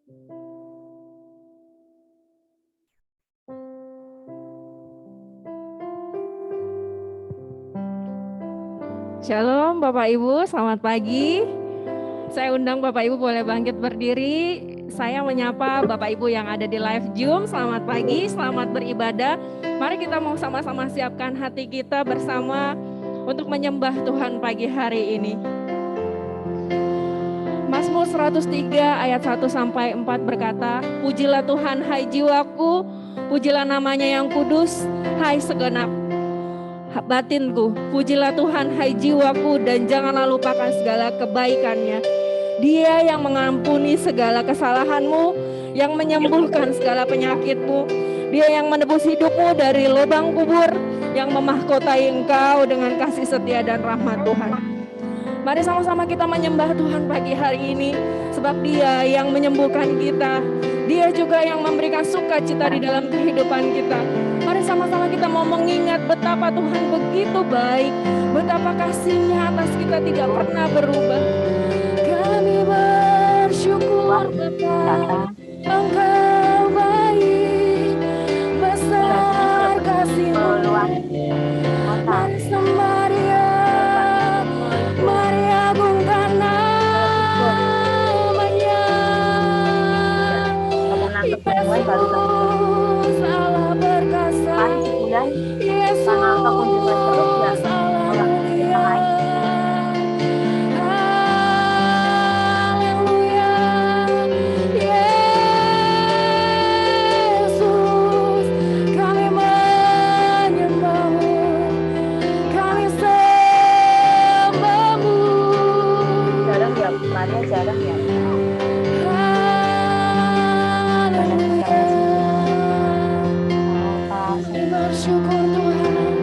Shalom Bapak Ibu, selamat pagi. Saya undang Bapak Ibu boleh bangkit berdiri. Saya menyapa Bapak Ibu yang ada di live Zoom. Selamat pagi, selamat beribadah. Mari kita mau sama-sama siapkan hati kita bersama untuk menyembah Tuhan pagi hari ini. Mazmur 103 ayat 1 sampai 4 berkata, "Pujilah Tuhan hai jiwaku, pujilah namanya yang kudus, hai segenap batinku. Pujilah Tuhan hai jiwaku dan janganlah lupakan segala kebaikannya. Dia yang mengampuni segala kesalahanmu, yang menyembuhkan segala penyakitmu. Dia yang menebus hidupmu dari lubang kubur, yang memahkotai engkau dengan kasih setia dan rahmat Tuhan." Mari sama-sama kita menyembah Tuhan pagi hari ini, sebab Dia yang menyembuhkan kita. Dia juga yang memberikan sukacita di dalam kehidupan kita. Mari sama-sama kita mau mengingat betapa Tuhan begitu baik, betapa kasih-Nya atas kita tidak pernah berubah. Kami bersyukur Bapa, Engkau baik, besar kasih-Mu. Mari sembah Dia, mari agungkan namanya. Yesus Allah perkasa, Yesus Allah mulia. Haleluya, Yesus, kami menyembah-Mu, kami sembah-Mu. Jarang ya, bukannya jarang ya. Haleluya, kami bersyukur Tuhan,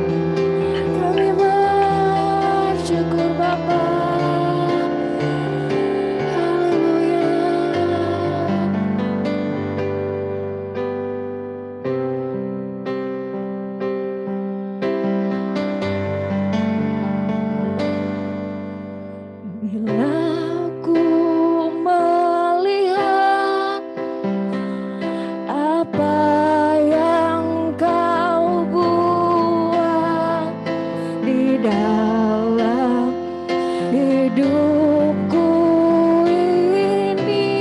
kami bersyukur Bapa. Haleluya. Bila ku melihat apa yang Kau buat di dalam hidupku ini,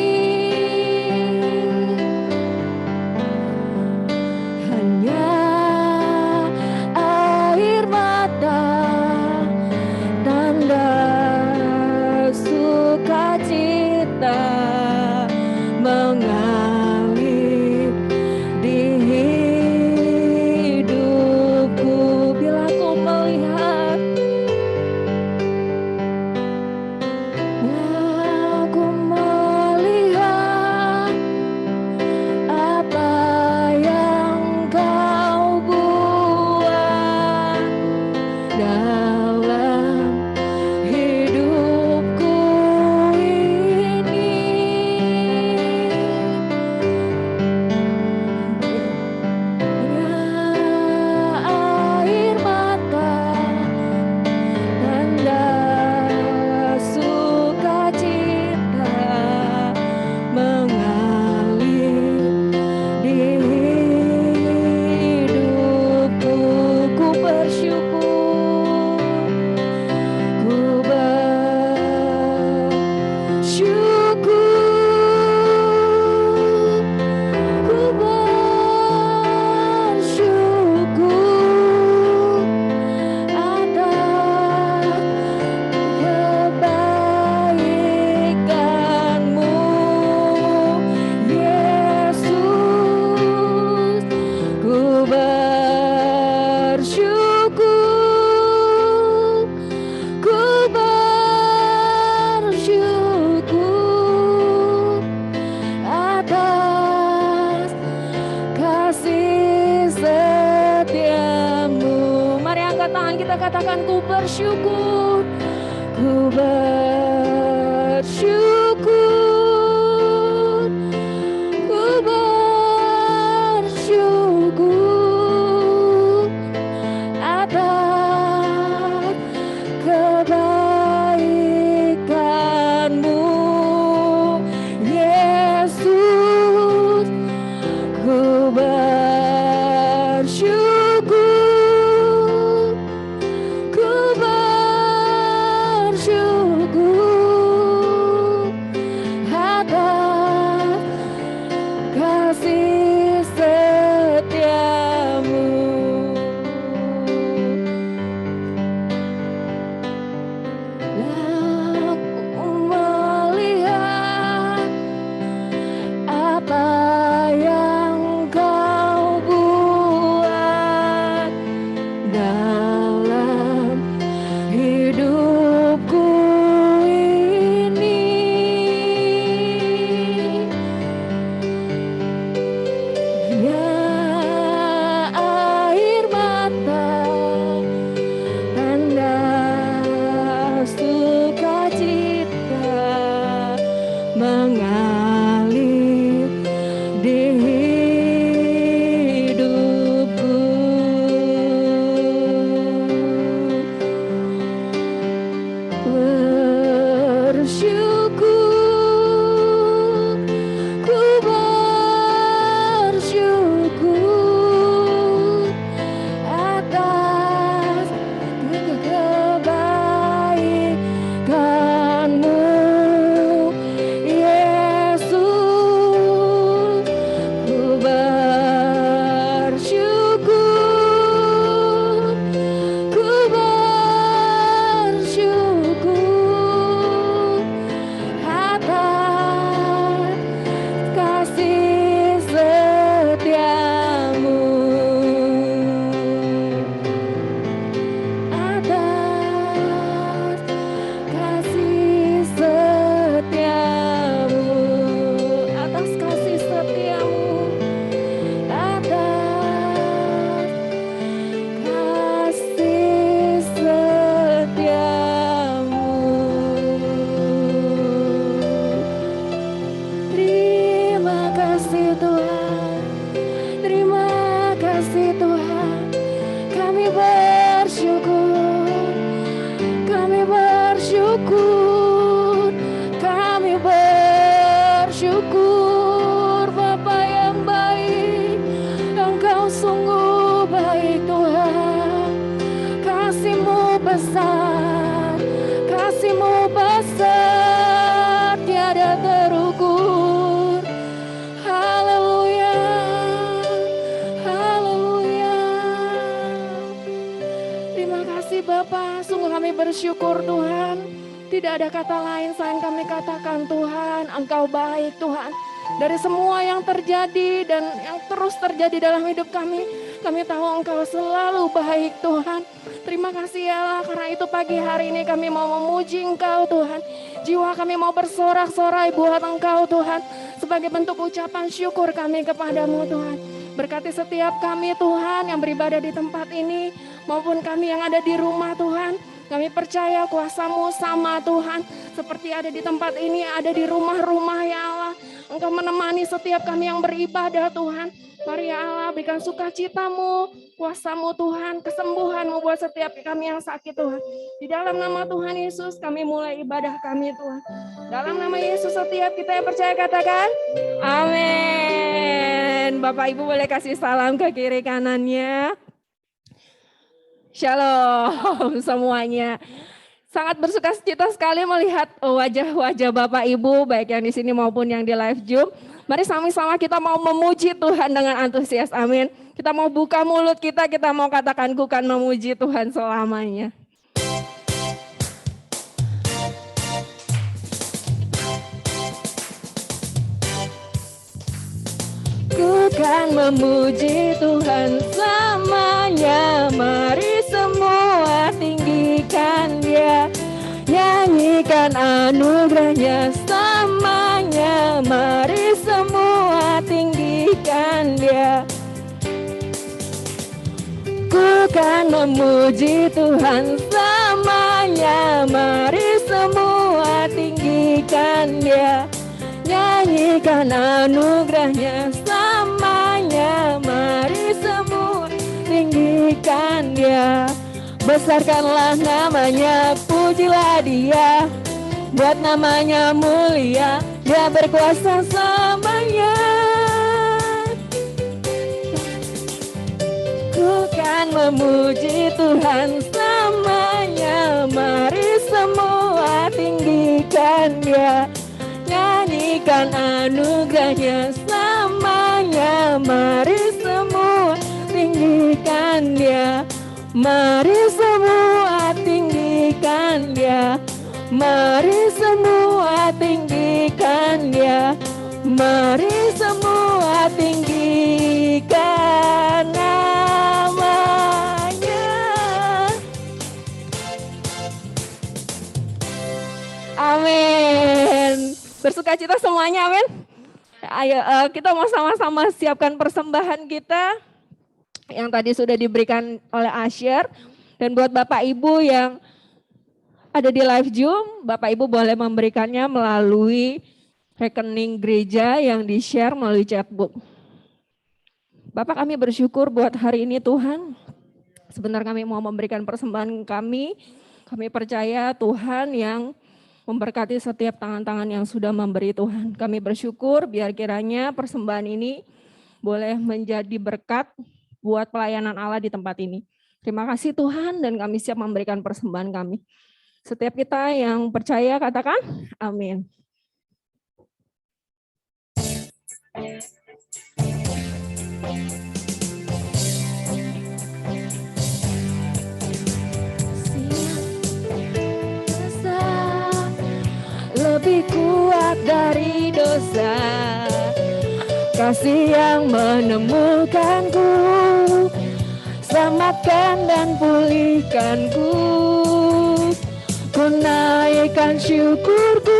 hanya air mata, tanda sukacita mengalir di hidupku. Bila ku melihat, aku melihat apa yang Kau buat dalam hidupku ini, air mata, tanda sukacita mengalir di hidupku. Ku bersyukur, ku bersyukur, ku bersyukur atas kebaikan-Mu, Yesus. Ku bersyukur, ku bersyukur atas kasih setia-Mu. Mari angkat tangan kita katakan, ku bersyukur, ku bersyukur, ku bersyukur atas kebaikan-Mu, Yesus. Terima kasih Bapa, sungguh kami bersyukur Tuhan. Tidak ada kata lain selain kami katakan Tuhan, Engkau baik Tuhan. Dari semua yang terjadi dan yang terus terjadi dalam hidup kami tahu Engkau selalu baik Tuhan. Terima kasih ya Allah, karena itu pagi hari ini kami mau memuji Engkau Tuhan. Jiwa kami mau bersorak-sorai buat Engkau Tuhan. Sebagai bentuk ucapan syukur kami kepadamu Tuhan. Berkati setiap kami Tuhan yang beribadah di tempat ini maupun kami yang ada di rumah Tuhan. Kami percaya kuasa-Mu sama Tuhan. Seperti ada di tempat ini, ada di rumah-rumah ya Allah. Engkau menemani setiap kami yang beribadah Tuhan. Mari ya Allah berikan sukacita-Mu, kuasa-Mu Tuhan, kesembuhan-Mu buat setiap kami yang sakit Tuhan. Di dalam nama Tuhan Yesus kami mulai ibadah kami Tuhan. Dalam nama Yesus setiap kita yang percaya katakan amin. Bapak Ibu boleh kasih salam ke kiri kanannya. Shalom semuanya. Sangat bersukacita sekali melihat wajah-wajah Bapak Ibu baik yang di sini maupun yang di live Zoom. Mari sama-sama kita mau memuji Tuhan dengan antusias. Amin. Kita mau buka mulut kita mau katakan ku kan memuji Tuhan selamanya. Ku kan memuji Tuhan selamanya. Mari semua tinggikan Dia, nyanyikan anugerahnya selamanya. Mari semua tinggikan Dia. Ku kan memuji Tuhan selamanya. Mari semua tinggikan Dia, nyanyikan anugerahnya selamanya. Mari semua tinggikan Dia. Besarkanlah namanya, pujilah Dia, buat namanya mulia, Dia berkuasa selamanya. Ku kan memuji Tuhan selamanya. Mari semua tinggikan Dia, nyanyikan anugerahnya selamanya. Mari semua tinggikan Dia. Mari semua tinggikan Dia. Mari semua tinggikan Dia. Mari semua tinggikan namanya. Amin. Bersukacita semuanya, amin. Ayo kita mau sama-sama siapkan persembahan kita yang tadi sudah diberikan oleh Asher. Dan buat Bapak Ibu yang ada di live Zoom, Bapak Ibu boleh memberikannya melalui rekening gereja yang di-share melalui chatbook. Bapak, kami bersyukur buat hari ini Tuhan. Sebentar kami mau memberikan persembahan kami. Kami percaya Tuhan yang memberkati setiap tangan-tangan yang sudah memberi Tuhan. Kami bersyukur biar kiranya persembahan ini boleh menjadi berkat buat pelayanan Allah di tempat ini. Terima kasih Tuhan dan kami siap memberikan persembahan kami. Setiap kita yang percaya katakan amin. Lebih kuat dari dosa, kasih yang menemukanku, selamatkan dan pulihkanku. Ku naikkan syukurku,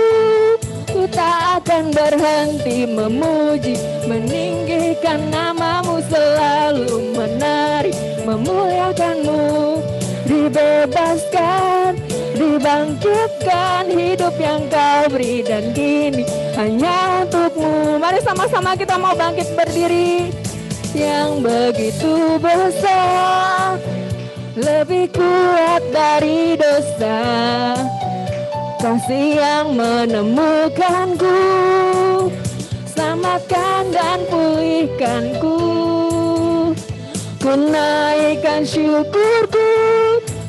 ku tak akan berhenti memuji, meninggikan namamu, selalu menari, memuliakanmu. Dibebaskan, dibangkitkan, hidup yang kau beri dan kini hanya untukmu. Mari sama-sama kita mau bangkit berdiri. Yang begitu besar, lebih kuat dari dosa, kasih yang menemukanku, selamatkan dan pulihkanku. Ku naikkan syukurku,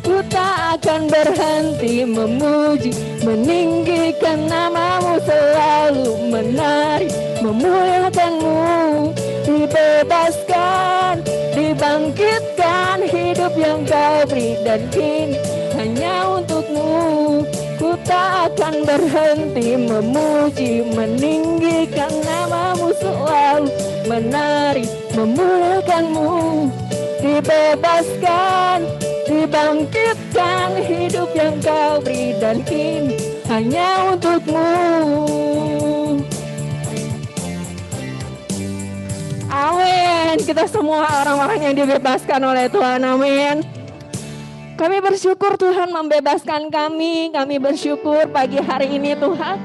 ku tak akan berhenti memuji, meninggikan namamu, selalu menari, memuliakanmu. dibebaskan, dibangkitkan, hidup yang kau beri dan kini hanya untukmu. Ku tak akan berhenti memuji, meninggikan namamu selalu, menari, memuliakanmu. Dibebaskan, dibangkitkan, hidup yang kau beri dan kini hanya untukmu. Amin. Kita semua orang-orang yang dibebaskan oleh Tuhan. Amin. Kami bersyukur Tuhan membebaskan kami. Kami bersyukur pagi hari ini Tuhan,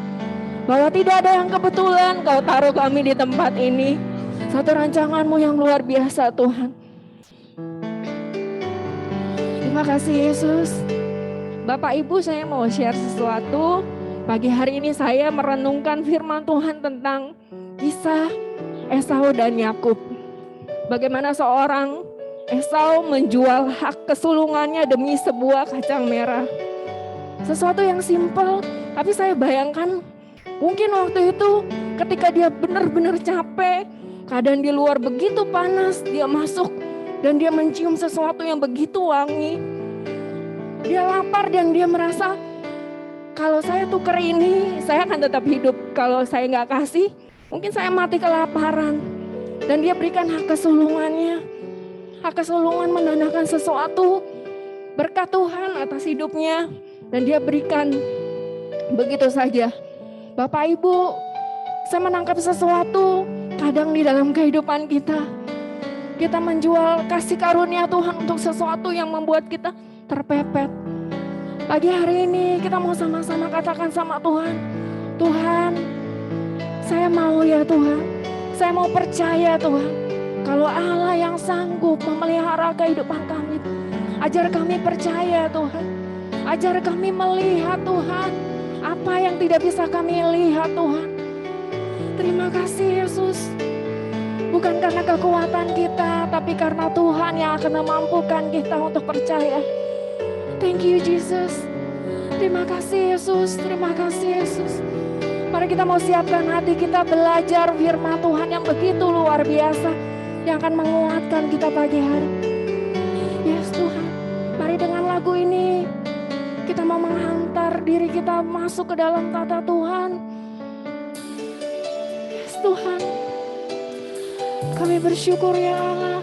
bahwa tidak ada yang kebetulan Kau taruh kami di tempat ini. Satu rancangan-Mu yang luar biasa Tuhan. Terima kasih Yesus. Bapak Ibu, saya mau share sesuatu. Pagi hari ini saya merenungkan firman Tuhan tentang kisah Esau dan Yakub. Bagaimana seorang Esau menjual hak kesulungannya demi sebuah kacang merah. Sesuatu yang simpel, tapi saya bayangkan mungkin waktu itu ketika dia benar-benar capek, keadaan di luar begitu panas, dia masuk dan dia mencium sesuatu yang begitu wangi. Dia lapar dan dia merasa, kalau saya tuker ini, saya akan tetap hidup. Kalau saya nggak kasih, mungkin saya mati kelaparan. Dan dia berikan hak kesulungannya. Hak kesulungan menandakan sesuatu berkat Tuhan atas hidupnya. Dan dia berikan begitu saja. Bapak Ibu, saya menangkap sesuatu kadang di dalam kehidupan kita. Kita menjual kasih karunia Tuhan untuk sesuatu yang membuat kita terpepet. Pagi hari ini kita mau sama-sama katakan sama Tuhan, Tuhan, saya mau ya Tuhan, saya mau percaya Tuhan, kalau Allah yang sanggup memelihara kehidupan kami, ajar kami percaya Tuhan, ajar kami melihat Tuhan, apa yang tidak bisa kami lihat Tuhan. Terima kasih Yesus, bukan karena kekuatan kita, tapi karena Tuhan yang akan memampukan kita untuk percaya. Thank you Jesus. Terima kasih Yesus, terima kasih Yesus. Mari kita mau siapkan hati kita belajar firman Tuhan yang begitu luar biasa, yang akan menguatkan kita pagi hari. Yes Tuhan, mari dengan lagu ini kita mau menghantar diri kita masuk ke dalam tata Tuhan. Yes Tuhan, kami bersyukur ya Allah.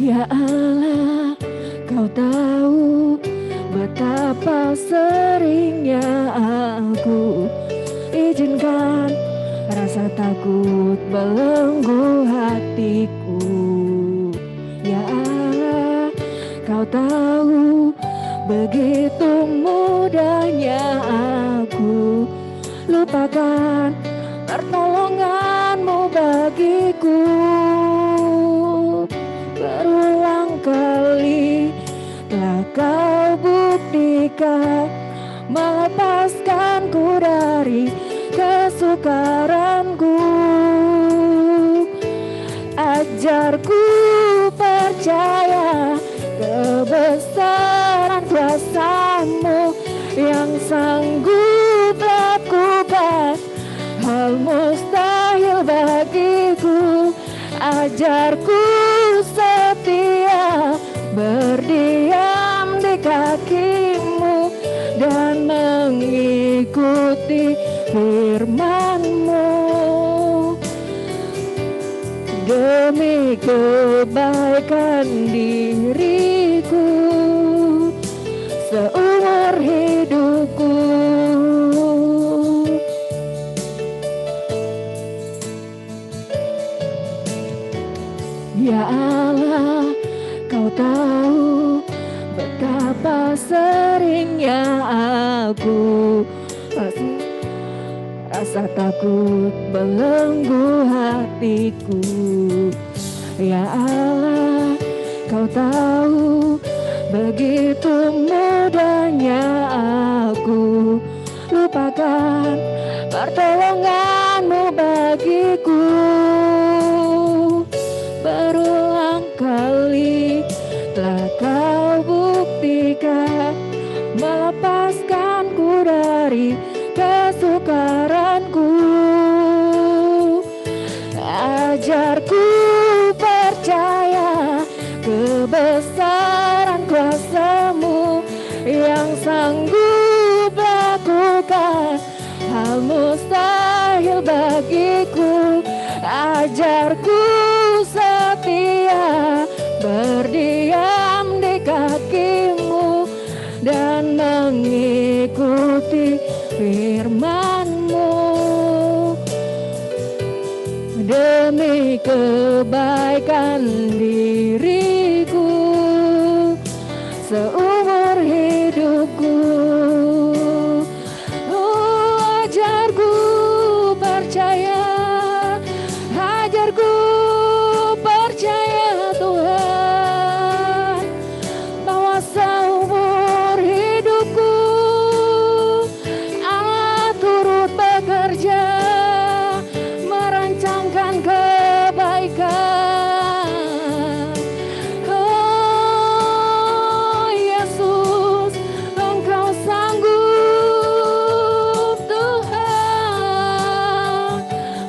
Ya Allah, Kau tahu betapa seringnya aku izinkan rasa takut belenggu hatiku. Ya Allah, Kau tahu begitu mudahnya aku lupakan pertolongan-Mu bagiku. Berulang kali telah Kau buktikan melepaskanku dari kesukaranku. Ajarku percaya kebesaran kuasa-Mu yang sanggup lakukan hal mustahil bagiku. Ajarku setia berdiam di kaki-Mu dan mengikuti firman-Mu demi kebaikan diriku seumur hidupku. Ya Allah, Kau tahu betapa seringnya aku rasa takut belenggu hatiku. Ya Allah, Kau tahu begitu mudahnya aku lupakan pertolongan-Mu bagiku. Berulang kali telah Kau buktikan kesabaranku. Ajarku percaya kebesaran kuasa-Mu yang sanggup lakukan hal mustahil bagiku. Ajarku setia berdiam di kaki-Mu dan mengikuti firman-Mu. Demi kebaikan diriku seumur hidupku. Ajarku percaya, ajarku percaya Tuhan, bahwa seumur hidupku Allah turut bekerja merancangkan kebaikan. Oh Yesus, Engkau sanggup Tuhan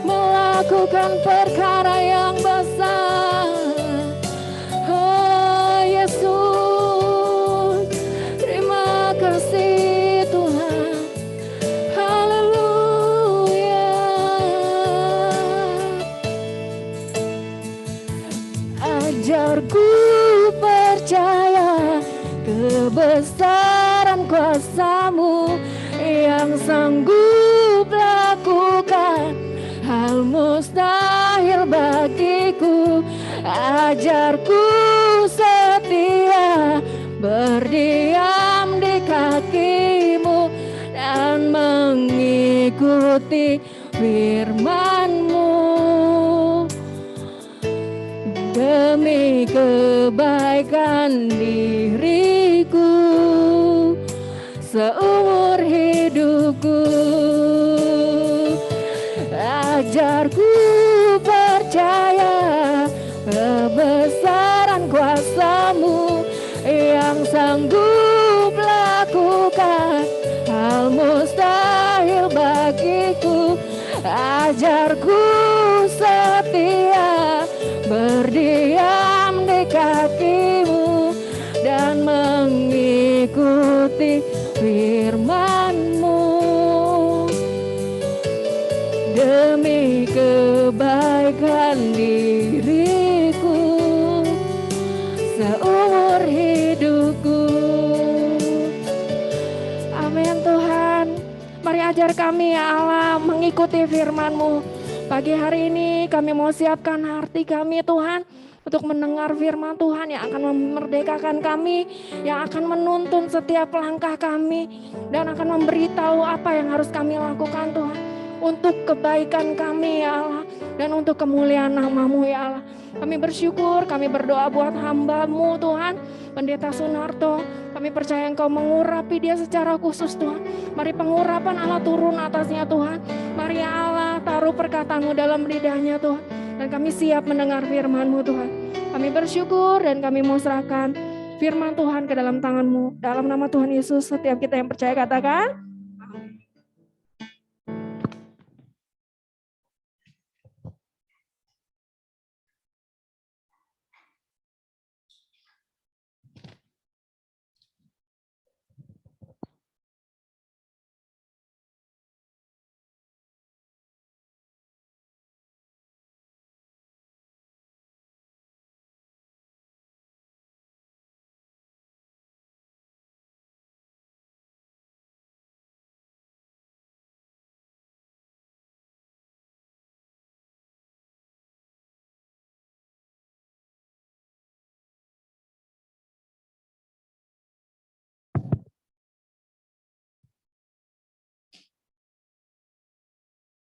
melakukan perkara yang besar. Oh Yesus, terima kasih Tuhan. Haleluya. Ajarku percaya kebesaran kuasa-Mu yang sanggup lakukan hal mustahil bagiku. Ajarku setia berdiam di kaki-Mu dan mengikuti firman-Mu. Demi kebaikan diriku seumur hidupku. Ajarku percaya kebesaran kuasa-Mu yang sanggup lakukan hal mustahil bagiku. Ajarku setia berdiam di kaki-Mu dan mengikuti firman-Mu. Demi kebaikan diriku seumur hidupku. Amin Tuhan. Mari ajar kami ya Allah mengikuti firman-Mu. Pagi hari ini kami mau siapkan hati kami Tuhan untuk mendengar firman Tuhan yang akan memerdekakan kami, yang akan menuntun setiap langkah kami dan akan memberitahu apa yang harus kami lakukan Tuhan untuk kebaikan kami ya Allah dan untuk kemuliaan nama-Mu ya Allah. Kami bersyukur, kami berdoa buat hamba-Mu Tuhan, Pendeta Sunarto. Kami percaya Engkau mengurapi dia secara khusus Tuhan. Mari pengurapan Allah turun atasnya Tuhan. Mari Allah taruh perkataan-Mu dalam lidahnya Tuhan. Dan kami siap mendengar firman-Mu Tuhan. Kami bersyukur dan kami mau serahkan firman Tuhan ke dalam tangan-Mu. Dalam nama Tuhan Yesus, setiap kita yang percaya katakan.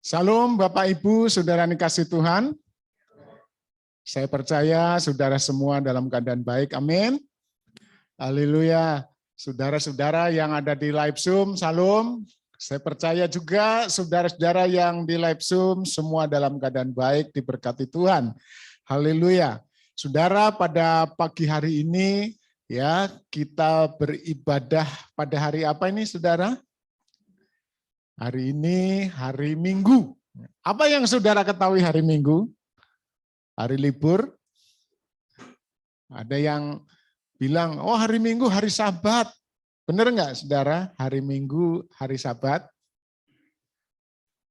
Salam Bapak Ibu, Saudara dikasih Tuhan. Saya percaya saudara semua dalam keadaan baik, amin. Haleluya. Saudara-saudara yang ada di live Zoom, salam. Saya percaya juga saudara-saudara yang di live Zoom semua dalam keadaan baik, diberkati Tuhan. Haleluya. Saudara, pada pagi hari ini ya kita beribadah pada hari apa ini saudara? Hari ini hari Minggu. Apa yang saudara ketahui hari Minggu? Hari libur. Ada yang bilang, oh hari Minggu hari Sabat. Benar enggak saudara? Hari Minggu hari Sabat?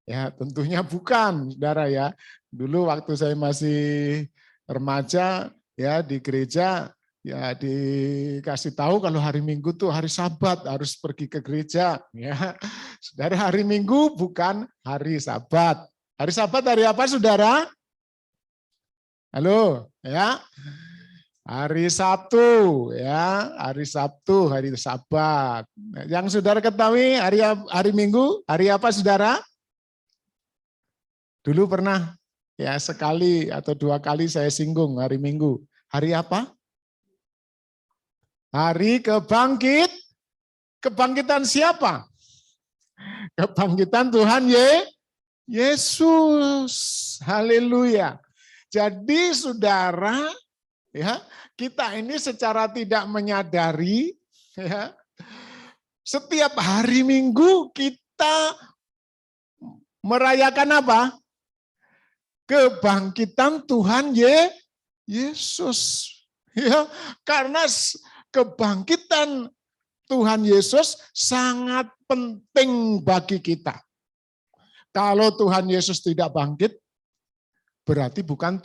Ya tentunya bukan saudara ya. Dulu waktu saya masih remaja ya di gereja, ya dikasih tahu kalau hari Minggu tuh hari Sabat, harus pergi ke gereja. Ya, saudara, hari Minggu bukan hari Sabat. Hari Sabat hari apa, saudara? Halo, ya. Hari Sabtu, ya. Hari Sabtu, hari Sabat. Yang saudara ketahui hari Minggu, hari apa, saudara? Dulu pernah ya sekali atau 2 kali saya singgung hari Minggu. Hari apa? Hari kebangkitan siapa? Kebangkitan Tuhan Yesus. Haleluya. Jadi saudara, ya, kita ini secara tidak menyadari, ya, setiap hari Minggu kita merayakan apa? Kebangkitan Tuhan Yesus. Ya, karena kebangkitan Tuhan Yesus sangat penting bagi kita. Kalau Tuhan Yesus tidak bangkit, berarti bukan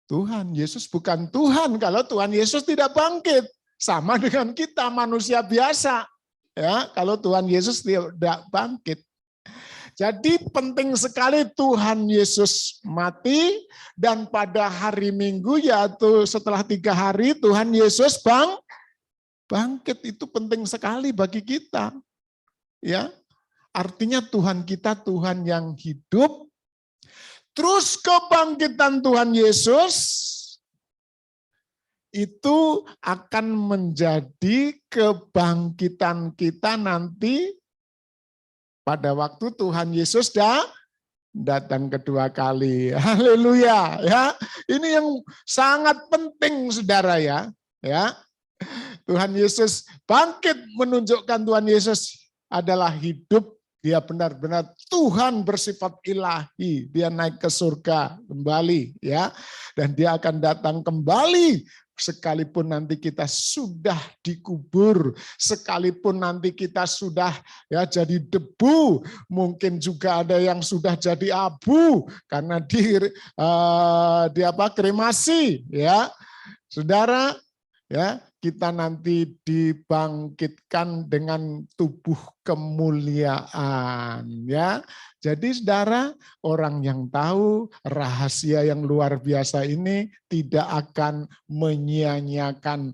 Tuhan. Yesus bukan Tuhan kalau Tuhan Yesus tidak bangkit. Sama dengan kita manusia biasa. Ya, kalau Tuhan Yesus tidak bangkit. Jadi penting sekali Tuhan Yesus mati, dan pada hari Minggu, yaitu setelah 3 hari Tuhan Yesus bangkit. Itu penting sekali bagi kita. Ya, artinya Tuhan kita Tuhan yang hidup. Terus kebangkitan Tuhan Yesus itu akan menjadi kebangkitan kita nanti pada waktu Tuhan Yesus datang kedua kali. Haleluya, ya. Ini yang sangat penting saudara ya. Ya. Tuhan Yesus bangkit menunjukkan Tuhan Yesus adalah hidup. Dia benar-benar Tuhan bersifat ilahi. Dia naik ke surga kembali ya. Dan dia akan datang kembali sekalipun nanti kita sudah dikubur, sekalipun nanti kita sudah ya jadi debu, mungkin juga ada yang sudah jadi abu karena kremasi ya. Saudara, ya, kita nanti dibangkitkan dengan tubuh kemuliaan ya. Jadi saudara, orang yang tahu rahasia yang luar biasa ini tidak akan menyia-nyiakan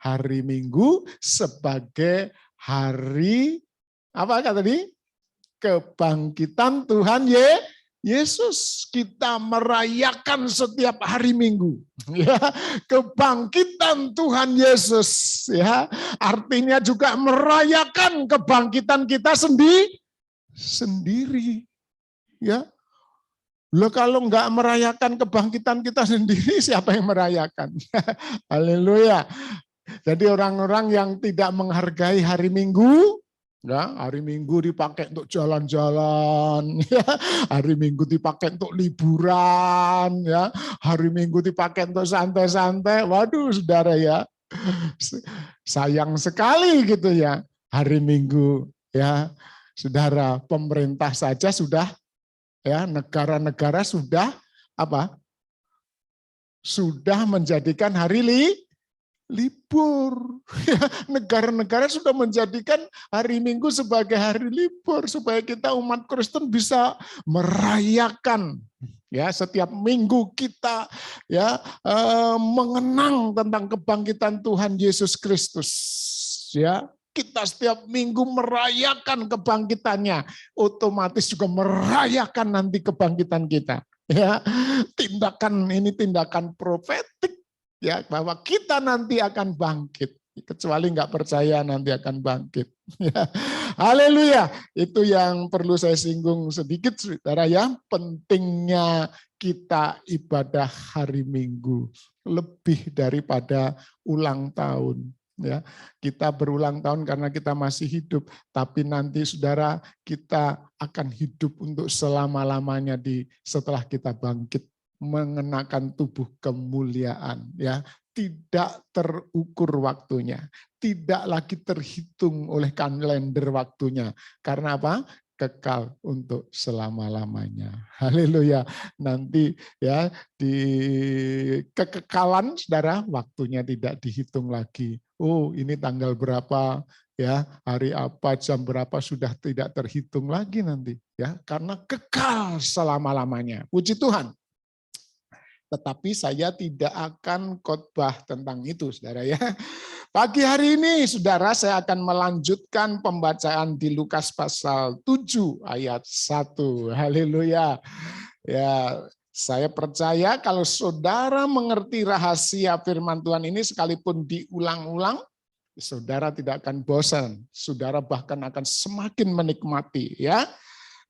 hari Minggu sebagai hari apa kata tadi? Kebangkitan Tuhan Yesus. Kita merayakan setiap hari Minggu ya, kebangkitan Tuhan Yesus ya. Artinya juga merayakan kebangkitan kita sendiri ya. Loh, kalau enggak merayakan kebangkitan kita sendiri, siapa yang merayakan? Haleluya. Jadi orang-orang yang tidak menghargai hari Minggu, ya, hari Minggu dipakai untuk jalan-jalan, ya. Hari Minggu dipakai untuk liburan, ya. Hari Minggu dipakai untuk santai-santai. Waduh, saudara ya, sayang sekali gitu ya. Hari Minggu, ya, saudara, pemerintah saja sudah, ya, negara-negara sudah apa? Sudah menjadikan hari libur. Negara-negara sudah menjadikan hari Minggu sebagai hari libur supaya kita umat Kristen bisa merayakan ya setiap minggu kita ya mengenang tentang kebangkitan Tuhan Yesus Kristus ya. Kita setiap minggu merayakan kebangkitannya, otomatis juga merayakan nanti kebangkitan kita ya. Tindakan ini tindakan profetik ya, bahwa kita nanti akan bangkit, kecuali nggak percaya nanti akan bangkit. Ya. Haleluya, itu yang perlu saya singgung sedikit, saudara ya, pentingnya kita ibadah hari Minggu lebih daripada ulang tahun. Ya, kita berulang tahun karena kita masih hidup, tapi nanti saudara kita akan hidup untuk selama-lamanya setelah kita bangkit mengenakan tubuh kemuliaan, ya. Tidak terukur waktunya, tidak lagi terhitung oleh kalender waktunya. Karena apa? Kekal untuk selama-lamanya. Haleluya. Nanti ya di kekekalan saudara waktunya tidak dihitung lagi. Oh, ini tanggal berapa ya, hari apa, jam berapa sudah tidak terhitung lagi nanti ya, karena kekal selama-lamanya. Puji Tuhan. Tetapi saya tidak akan khotbah tentang itu, saudara ya. Pagi hari ini, saudara, saya akan melanjutkan pembacaan di Lukas pasal 7 ayat 1. Haleluya. Ya, saya percaya kalau saudara mengerti rahasia firman Tuhan ini sekalipun diulang-ulang, saudara tidak akan bosan. Saudara bahkan akan semakin menikmati, ya.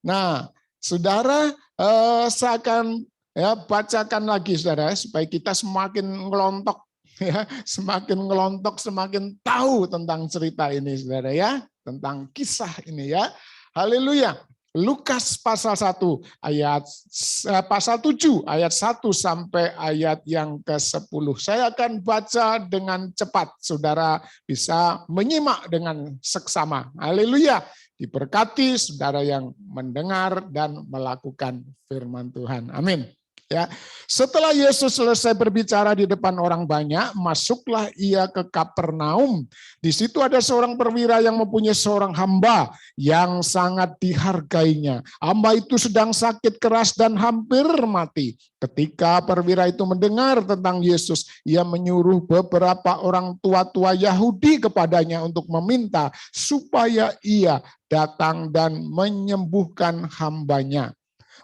Nah, saudara, saya akan bacakan lagi saudara supaya kita semakin ngelontok ya, semakin ngelontok, semakin tahu tentang cerita ini saudara ya, tentang kisah ini ya. Haleluya. Lukas pasal 1 ayat pasal 7 ayat 1 sampai ayat yang ke-10. Saya akan baca dengan cepat, saudara bisa menyimak dengan seksama. Haleluya. Diberkati saudara yang mendengar dan melakukan firman Tuhan. Amin. Ya, setelah Yesus selesai berbicara di depan orang banyak, masuklah ia ke Kapernaum. Di situ ada seorang perwira yang mempunyai seorang hamba yang sangat dihargainya. Hamba itu sedang sakit keras dan hampir mati. Ketika perwira itu mendengar tentang Yesus, ia menyuruh beberapa orang tua-tua Yahudi kepadanya untuk meminta supaya ia datang dan menyembuhkan hambanya.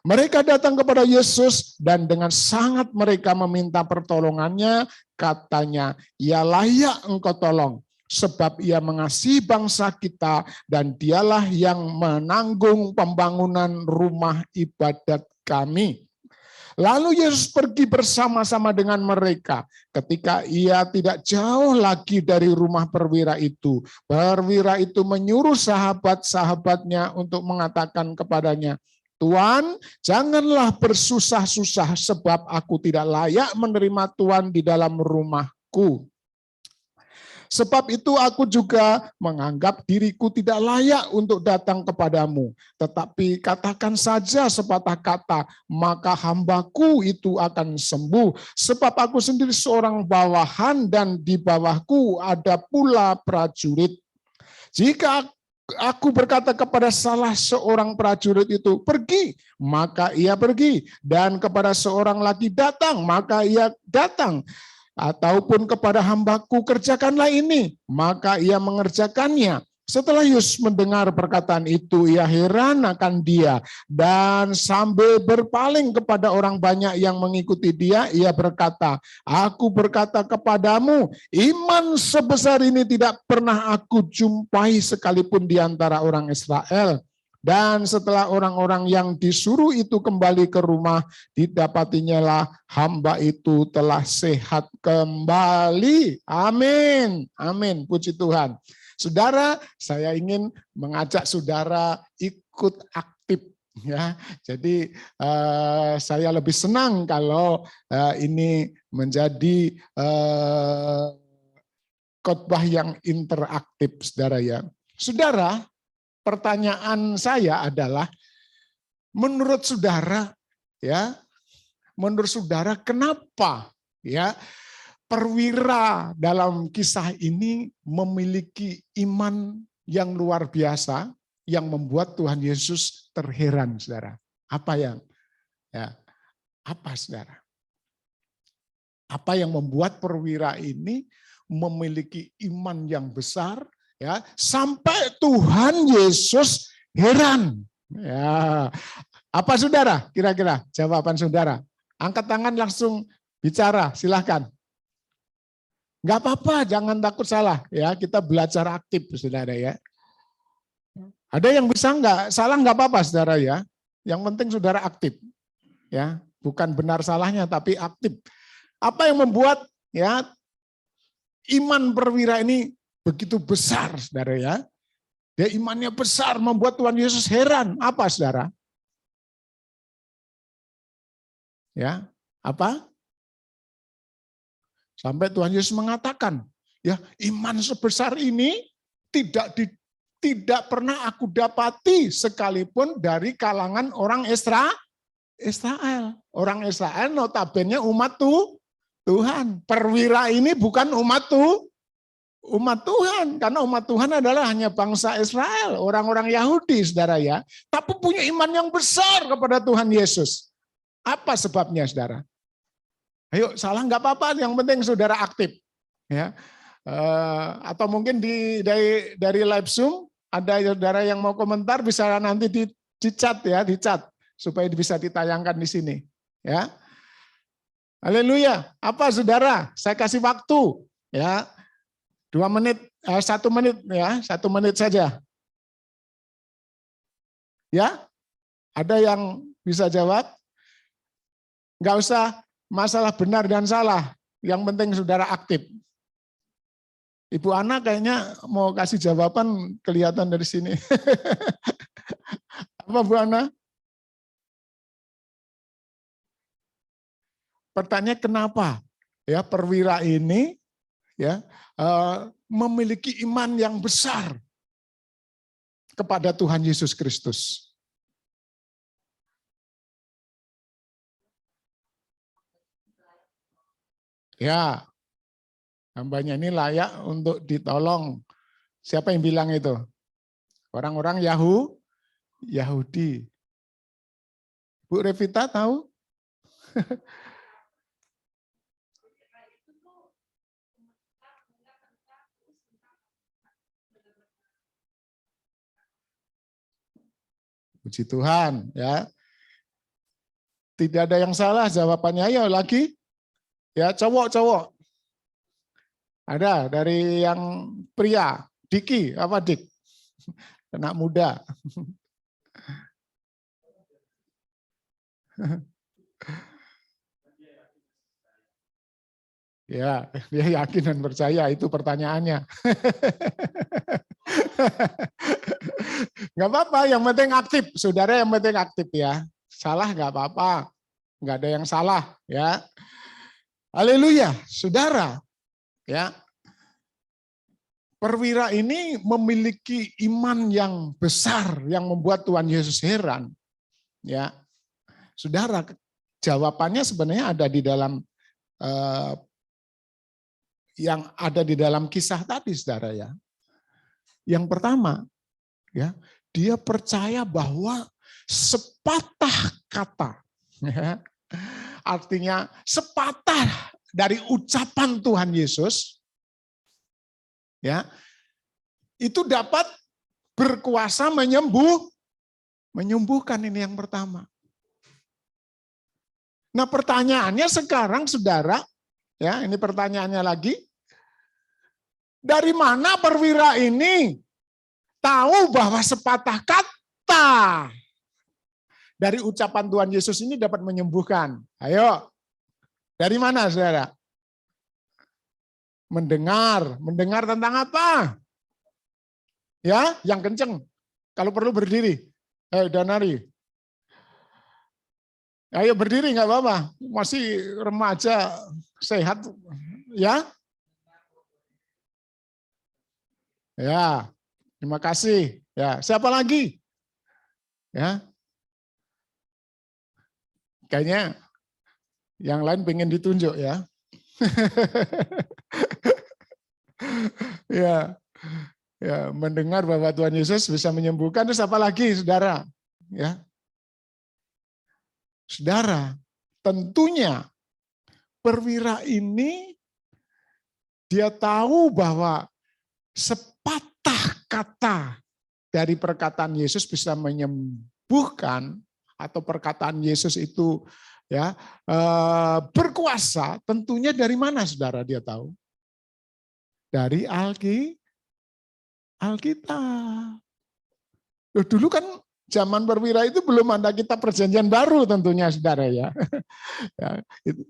Mereka datang kepada Yesus dan dengan sangat mereka meminta pertolongannya, katanya, ia layak engkau tolong, sebab ia mengasihi bangsa kita dan dialah yang menanggung pembangunan rumah ibadat kami. Lalu Yesus pergi bersama-sama dengan mereka. Ketika ia tidak jauh lagi dari rumah perwira itu menyuruh sahabat-sahabatnya untuk mengatakan kepadanya, Tuan, janganlah bersusah-susah sebab aku tidak layak menerima Tuan di dalam rumahku. Sebab itu aku juga menganggap diriku tidak layak untuk datang kepadamu. Tetapi katakan saja sepatah kata, maka hambaku itu akan sembuh. Sebab aku sendiri seorang bawahan dan di bawahku ada pula prajurit. Jika aku berkata kepada salah seorang prajurit itu, pergi, maka ia pergi. Dan kepada seorang lagi datang, maka ia datang. Ataupun kepada hambaku, kerjakanlah ini, maka ia mengerjakannya. Setelah Yesus mendengar perkataan itu, ia heran akan dia. Dan sambil berpaling kepada orang banyak yang mengikuti dia, ia berkata, aku berkata kepadamu, iman sebesar ini tidak pernah aku jumpai sekalipun di antara orang Israel. Dan setelah orang-orang yang disuruh itu kembali ke rumah, didapatinya lah hamba itu telah sehat kembali. Amin. Amin. Puji Tuhan. Saudara, saya ingin mengajak saudara ikut aktif ya. Jadi saya lebih senang kalau ini menjadi khotbah yang interaktif, saudara ya. Saudara, pertanyaan saya adalah, menurut saudara ya, menurut saudara kenapa ya perwira dalam kisah ini memiliki iman yang luar biasa yang membuat Tuhan Yesus terheran, saudara? Apa yang apa saudara? Apa yang membuat perwira ini memiliki iman yang besar? Ya, sampai Tuhan Yesus heran. Ya, apa saudara? Kira-kira jawaban saudara? Angkat tangan langsung bicara, silahkan. Enggak apa-apa, jangan takut salah. Ya, kita belajar aktif, saudara ya. Ada yang bisa enggak salah, enggak apa-apa, saudara ya. Yang penting saudara aktif. Ya, bukan benar salahnya, tapi aktif. Apa yang membuat ya iman perwira ini begitu besar, saudara ya. Dia imannya besar, membuat Tuhan Yesus heran. Apa, saudara? Ya, apa? Sampai Tuhan Yesus mengatakan, ya iman sebesar ini tidak pernah aku dapati sekalipun dari kalangan orang Israel. Orang Israel notabene umat Tuhan. Perwira ini bukan umat Tuhan, karena umat Tuhan adalah hanya bangsa Israel, orang-orang Yahudi, saudara ya. Tapi punya iman yang besar kepada Tuhan Yesus. Apa sebabnya, saudara? Ayo, salah nggak apa-apa, yang penting saudara aktif. Ya. Atau mungkin dari live Zoom, ada saudara yang mau komentar, bisa nanti di chat ya, di chat, supaya bisa ditayangkan di sini. Ya. Haleluya. Apa saudara? Saya kasih waktu. Ya. 2 menit, 1 menit ya, 1 menit saja. Ya, ada yang bisa jawab? Nggak usah masalah benar dan salah, yang penting saudara aktif. Ibu Ana kayaknya mau kasih jawaban, kelihatan dari sini. Apa Bu Ana? Pertanyaan kenapa ya perwira ini ya memiliki iman yang besar kepada Tuhan Yesus Kristus. Ya, hambanya ini layak untuk ditolong. Siapa yang bilang itu? Orang-orang Yahudi. Bu Revita tahu? Puji Tuhan, ya. Tidak ada yang salah jawabannya. Ayo lagi. Ya, cowok-cowok. Ada dari yang pria, Diki, apa Dik? Anak muda. Ya, dia yakin dan percaya, itu pertanyaannya. Nggak apa-apa, yang penting aktif. Saudara yang penting aktif ya. Salah nggak apa-apa. Nggak ada yang salah ya. Haleluya, saudara. Ya. Perwira ini memiliki iman yang besar yang membuat Tuhan Yesus heran. Ya. Saudara, jawabannya sebenarnya ada di dalam yang ada di dalam kisah tadi, saudara ya. Yang pertama, ya, dia percaya bahwa sepatah kata, ya, artinya sepatah dari ucapan Tuhan Yesus, ya, itu dapat berkuasa menyembuhkan. Ini yang pertama. Nah, pertanyaannya sekarang, saudara, ya, ini pertanyaannya lagi, dari mana perwira ini tahu bahwa sepatah kata dari ucapan Tuhan Yesus ini dapat menyembuhkan? Ayo, dari mana, saudara? Mendengar tentang apa? Ya, yang kenceng. Kalau perlu berdiri. Ayo, Danari. Ayo berdiri, nggak apa-apa. Masih remaja, sehat, ya. Ya, terima kasih. Ya, siapa lagi? Ya, kayaknya yang lain pengen ditunjuk ya. Ya, ya, mendengar bahwa Tuhan Yesus bisa menyembuhkan. Terus apa lagi, saudara? Ya, saudara, tentunya perwira ini dia tahu bahwa sepatah kata dari perkataan Yesus bisa menyembuhkan, atau perkataan Yesus itu ya berkuasa. Tentunya dari mana, saudara, dia tahu? Dari Alkitab. Loh, dulu kan zaman perwira itu belum ada kitab perjanjian baru tentunya, saudara ya. Ya, itu.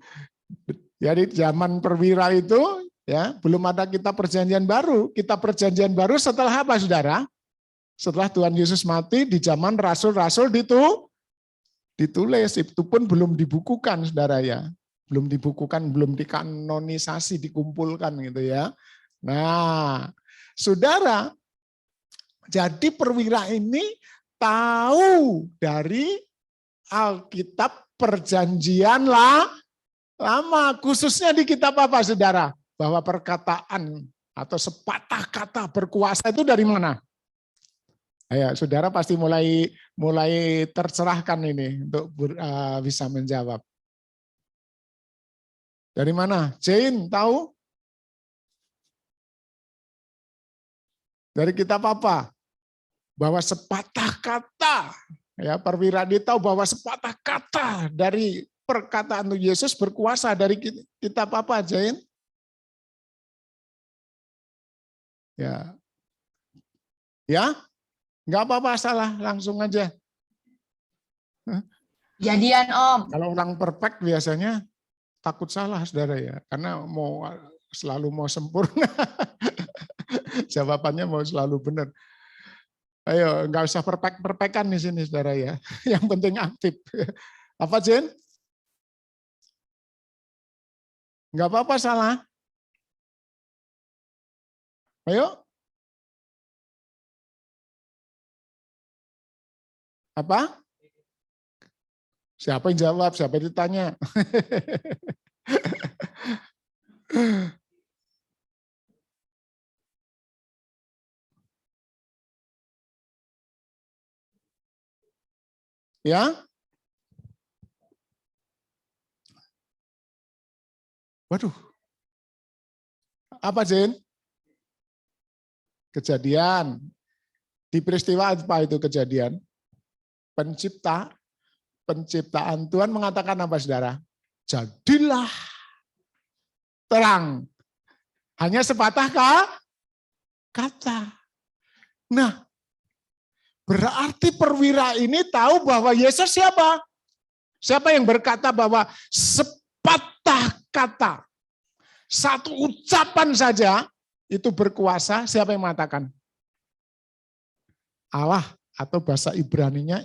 Jadi zaman perwira itu Ya, belum ada kitab perjanjian baru. Kitab perjanjian baru setelah apa, saudara? Setelah Tuhan Yesus mati di zaman rasul-rasul ditulis, itu pun belum dibukukan, saudara ya. Belum dibukukan, belum dikanonisasi, dikumpulkan gitu ya. Nah, saudara, jadi perwira ini tahu dari Alkitab perjanjian lama, khususnya di kitab apa, saudara? Bahwa perkataan atau sepatah kata berkuasa itu dari mana? Ayo, saudara pasti mulai tercerahkan ini untuk bisa menjawab. Dari mana? Jane tahu? Dari kitab apa? Bahwa sepatah kata, ya perwira ini tahu bahwa sepatah kata dari perkataan Yesus berkuasa. Dari kitab apa, Jane? Ya, nggak apa-apa, salah, langsung aja. Kejadian, Om. Kalau orang perfect biasanya takut salah, saudara ya, karena selalu mau sempurna. Jawabannya mau selalu benar. Ayo, nggak usah perfect-perfectan di sini, saudara ya. Yang penting aktif. Apa, Jen? Nggak apa-apa salah. Ayo. Apa? Siapa yang jawab? Siapa yang ditanya? Ya? Waduh. Apa, Jen? Kejadian. Di peristiwa apa itu kejadian? Penciptaan Tuhan mengatakan apa, saudara? Jadilah terang. Hanya sepatah kata. Nah, berarti perwira ini tahu bahwa Yesus siapa? Siapa yang berkata bahwa sepatah kata, satu ucapan saja itu berkuasa? Siapa yang mengatakan? Allah, atau bahasa Ibraninya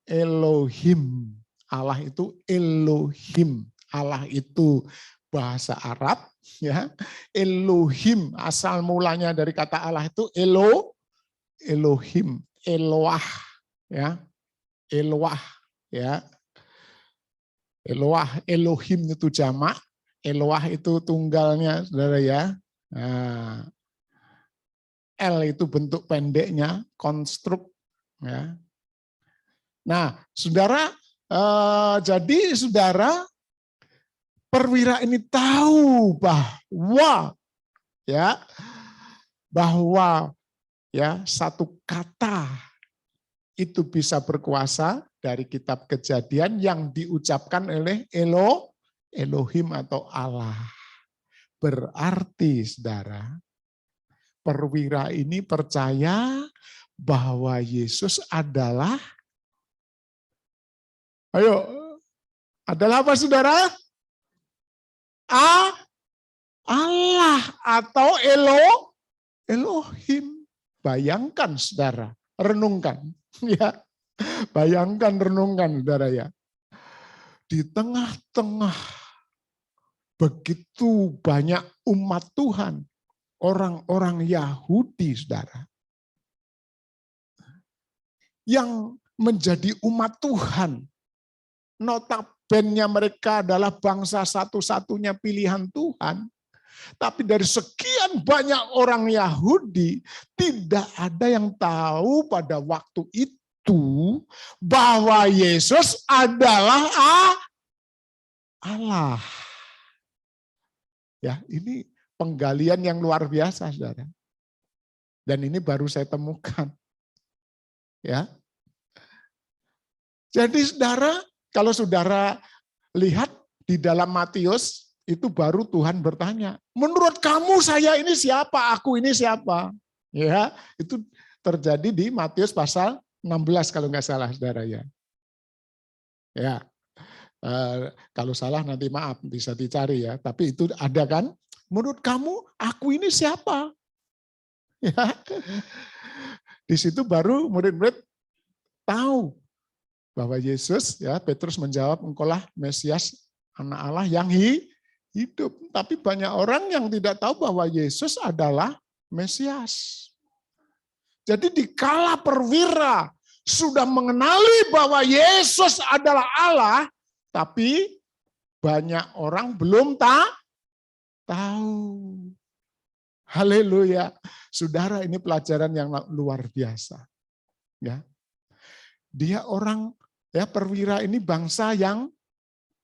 Elohim. Allah itu Elohim. Allah itu bahasa Arab, ya. Elohim, asal mulanya dari kata Allah itu Elohim, Eloah, ya. Eloah, ya. Eloah, Elohim itu jamak, Eloah itu tunggalnya, saudara ya. Nah, L itu bentuk pendeknya, konstruk, ya. Nah, saudara, jadi saudara perwira ini tahu bahwa satu kata itu bisa berkuasa dari kitab Kejadian yang diucapkan oleh Elohim atau Allah. Berarti, saudara, perwira ini percaya bahwa Yesus adalah adalah apa, saudara? Allah atau Elohim. Bayangkan, saudara, renungkan, ya. Bayangkan, renungkan, saudara ya. Di tengah-tengah begitu banyak umat Tuhan, orang-orang Yahudi, saudara, yang menjadi umat Tuhan, notabene mereka adalah bangsa satu-satunya pilihan Tuhan. Tapi dari sekian banyak orang Yahudi, tidak ada yang tahu pada waktu itu bahwa Yesus adalah Allah. Ya, ini penggalian yang luar biasa, saudara. Dan ini baru saya temukan. Ya. Jadi, saudara, kalau saudara lihat di dalam Matius, itu baru Tuhan bertanya, menurut kamu saya ini siapa? Aku ini siapa? Ya, itu terjadi di Matius pasal 16 kalau nggak salah, saudara ya. Ya, kalau salah nanti maaf bisa dicari ya. Tapi itu ada kan menurut kamu aku ini siapa? Ya. Di situ baru murid-murid tahu bahwa Yesus, ya Petrus menjawab, engkaulah Mesias, anak Allah yang hidup. Tapi banyak orang yang tidak tahu bahwa Yesus adalah Mesias. Jadi dikala perwira sudah mengenali bahwa Yesus adalah Allah, tapi banyak orang belum tahu. Haleluya. Saudara, ini pelajaran yang luar biasa. Ya. Dia orang, ya perwira ini bangsa yang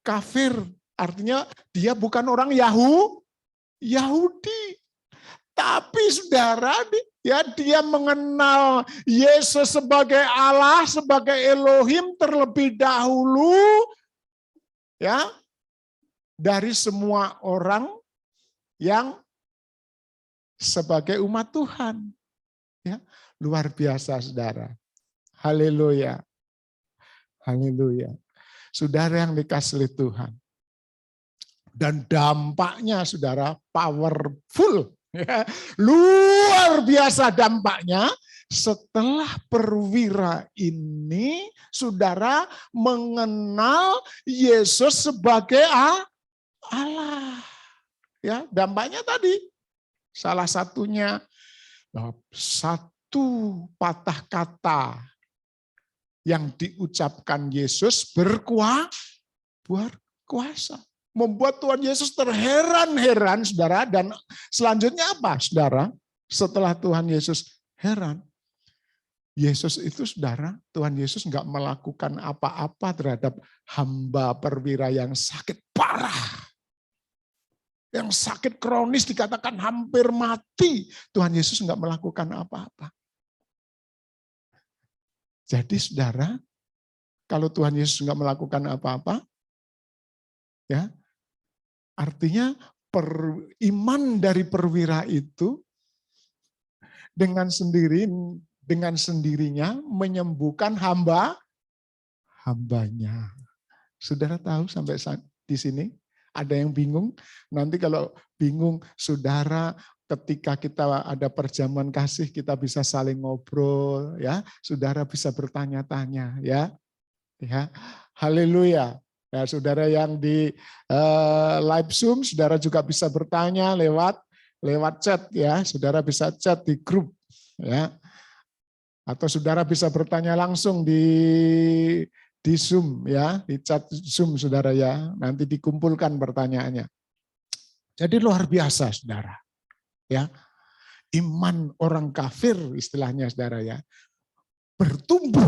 kafir. Artinya dia bukan orang Yahudi. Tapi saudara, ya dia mengenal Yesus sebagai Allah, sebagai Elohim terlebih dahulu, ya, dari semua orang yang sebagai umat Tuhan. Ya, luar biasa saudara. Haleluya. Haleluya. Saudara yang dikasihi Tuhan. Dan dampaknya saudara powerful. Ya, luar biasa dampaknya setelah perwira ini saudara mengenal Yesus sebagai Allah. Ya, dampaknya tadi salah satunya bahwa satu patah kata yang diucapkan Yesus berkuasa. Membuat Tuhan Yesus terheran-heran, saudara. Dan selanjutnya apa, saudara? Setelah Tuhan Yesus heran, Yesus itu, saudara, Tuhan Yesus nggak melakukan apa-apa terhadap hamba perwira yang sakit parah. Yang sakit kronis dikatakan hampir mati. Tuhan Yesus nggak melakukan apa-apa. Jadi saudara, kalau Tuhan Yesus nggak melakukan apa-apa, ya, artinya iman dari perwira itu dengan sendirinya menyembuhkan hambanya. Saudara tahu sampai di sini? Ada yang bingung? Nanti kalau bingung, saudara, ketika kita ada perjamuan kasih, kita bisa saling ngobrol, ya. Saudara bisa bertanya-tanya, ya. Ya, haleluya. Ya, saudara yang di live Zoom, saudara juga bisa bertanya lewat chat, ya. Saudara bisa chat di grup, ya. Atau saudara bisa bertanya langsung di Zoom, ya, di chat Zoom saudara, ya, nanti dikumpulkan pertanyaannya. Jadi luar biasa saudara, ya, iman orang kafir istilahnya saudara, ya, bertumbuh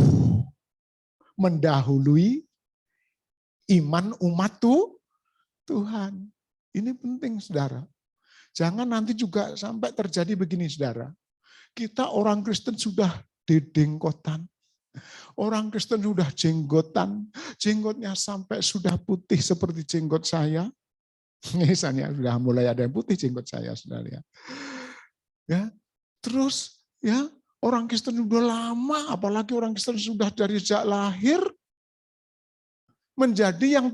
mendahului iman umat Tuhan. Ini penting saudara. Jangan nanti juga sampai terjadi begini saudara. Kita orang Kristen sudah dedengkotan. Orang Kristen sudah jenggotan, jenggotnya sampai sudah putih seperti jenggot saya. Misalnya sudah mulai ada yang putih jenggot saya, saudara. Ya, terus ya orang Kristen sudah lama, apalagi orang Kristen sudah dari sejak lahir menjadi yang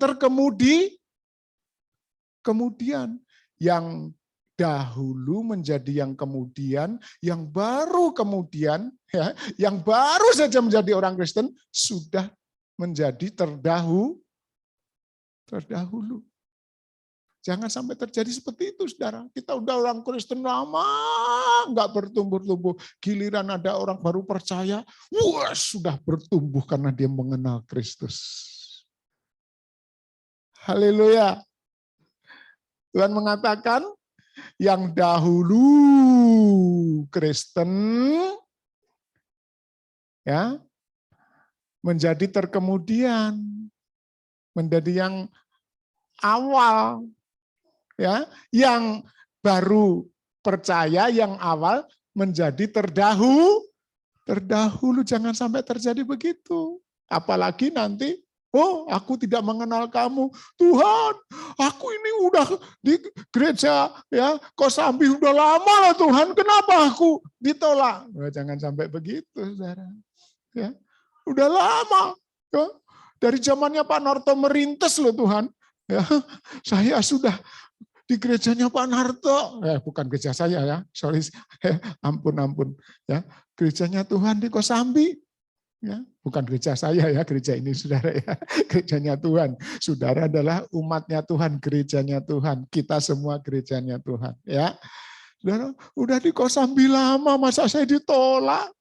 kemudian yang dahulu menjadi yang kemudian, yang baru kemudian, ya, yang baru saja menjadi orang Kristen sudah menjadi terdahulu. Jangan sampai terjadi seperti itu, saudara. Kita udah orang Kristen lama, nggak bertumbuh-tumbuh. Giliran ada orang baru percaya, wah sudah bertumbuh karena dia mengenal Kristus. Haleluya. Tuhan mengatakan, yang dahulu Kristen, ya, menjadi terkemudian, menjadi yang awal, ya, yang baru percaya, yang awal menjadi terdahulu. Jangan sampai terjadi begitu. Apalagi nanti, oh, aku tidak mengenal kamu. Tuhan, aku ini udah di gereja, ya, Kosambi udah lama lah Tuhan. Kenapa aku ditolak? Nah, jangan sampai begitu, saudara. Ya, udah lama. Ya. Dari zamannya Pak Narto merintis loh Tuhan. Ya, saya sudah di gerejanya Pak Narto. Bukan gereja saya ya, sorry, ampun ya. Gerejanya Tuhan di Kosambi. Ya, bukan gereja saya ya, gereja ini saudara ya, gerejanya Tuhan. Saudara adalah umatnya Tuhan, gerejanya Tuhan. Kita semua gerejanya Tuhan. Ya, saudara, udah di Kosambi lama, masa saya ditolak?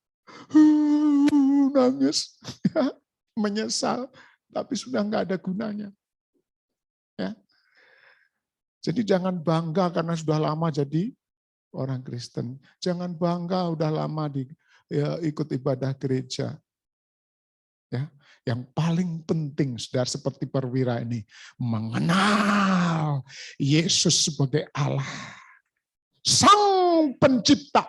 Nangis, ya, menyesal, tapi sudah nggak ada gunanya. Ya, jadi jangan bangga karena sudah lama jadi orang Kristen. Jangan bangga udah lama ikut ibadah gereja. Ya, yang paling penting, saudara, seperti perwira ini, mengenal Yesus sebagai Allah, Sang Pencipta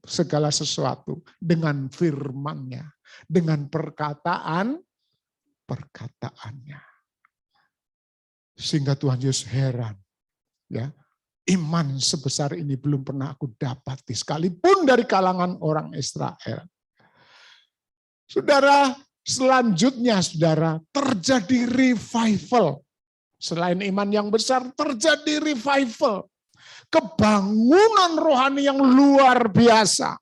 segala sesuatu, dengan firman-Nya, dengan perkataannya. Sehingga Tuhan Yesus heran, ya, iman sebesar ini belum pernah aku dapati sekalipun dari kalangan orang Israel. Saudara, selanjutnya, saudara, terjadi revival. Selain iman yang besar, terjadi revival. Kebangunan rohani yang luar biasa.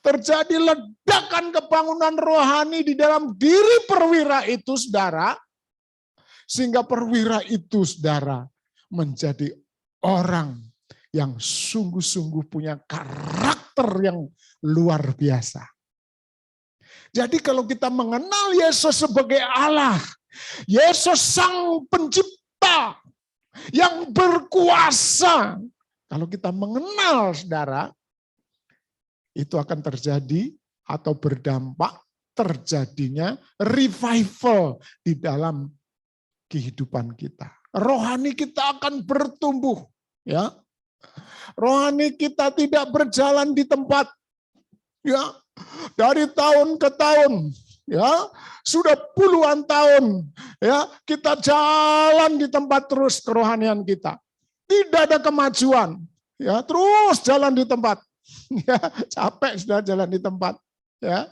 Terjadi ledakan kebangunan rohani di dalam diri perwira itu, saudara. Sehingga perwira itu, saudara, menjadi orang yang sungguh-sungguh punya karakter yang luar biasa. Jadi kalau kita mengenal Yesus sebagai Allah, Yesus Sang Pencipta yang berkuasa, kalau kita mengenal, saudara, itu akan terjadi atau berdampak terjadinya revival di dalam kehidupan kita. Rohani kita akan bertumbuh, ya. Rohani kita tidak berjalan di tempat, ya. Dari tahun ke tahun, ya, sudah puluhan tahun, ya, kita jalan di tempat terus kerohanian kita. Tidak ada kemajuan, ya, terus jalan di tempat. Ya, capek sudah jalan di tempat, ya.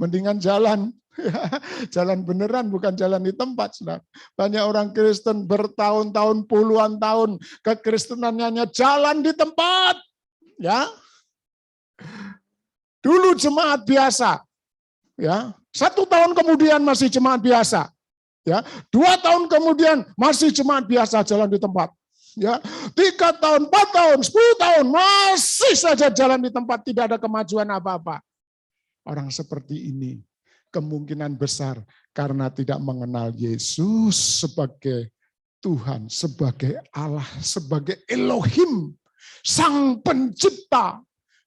Mendingan jalan, ya, jalan beneran bukan jalan di tempat, saudara. Banyak orang Kristen bertahun-tahun, puluhan tahun kekristenannya hanya jalan di tempat, ya. Dulu jemaat biasa, ya, 1 tahun kemudian masih jemaat biasa, ya, 2 tahun kemudian masih jemaat biasa jalan di tempat, ya, 3 tahun, 4 tahun, 10 tahun masih saja jalan di tempat, tidak ada kemajuan apa-apa. Orang seperti ini kemungkinan besar karena tidak mengenal Yesus sebagai Tuhan, sebagai Allah, sebagai Elohim, Sang Pencipta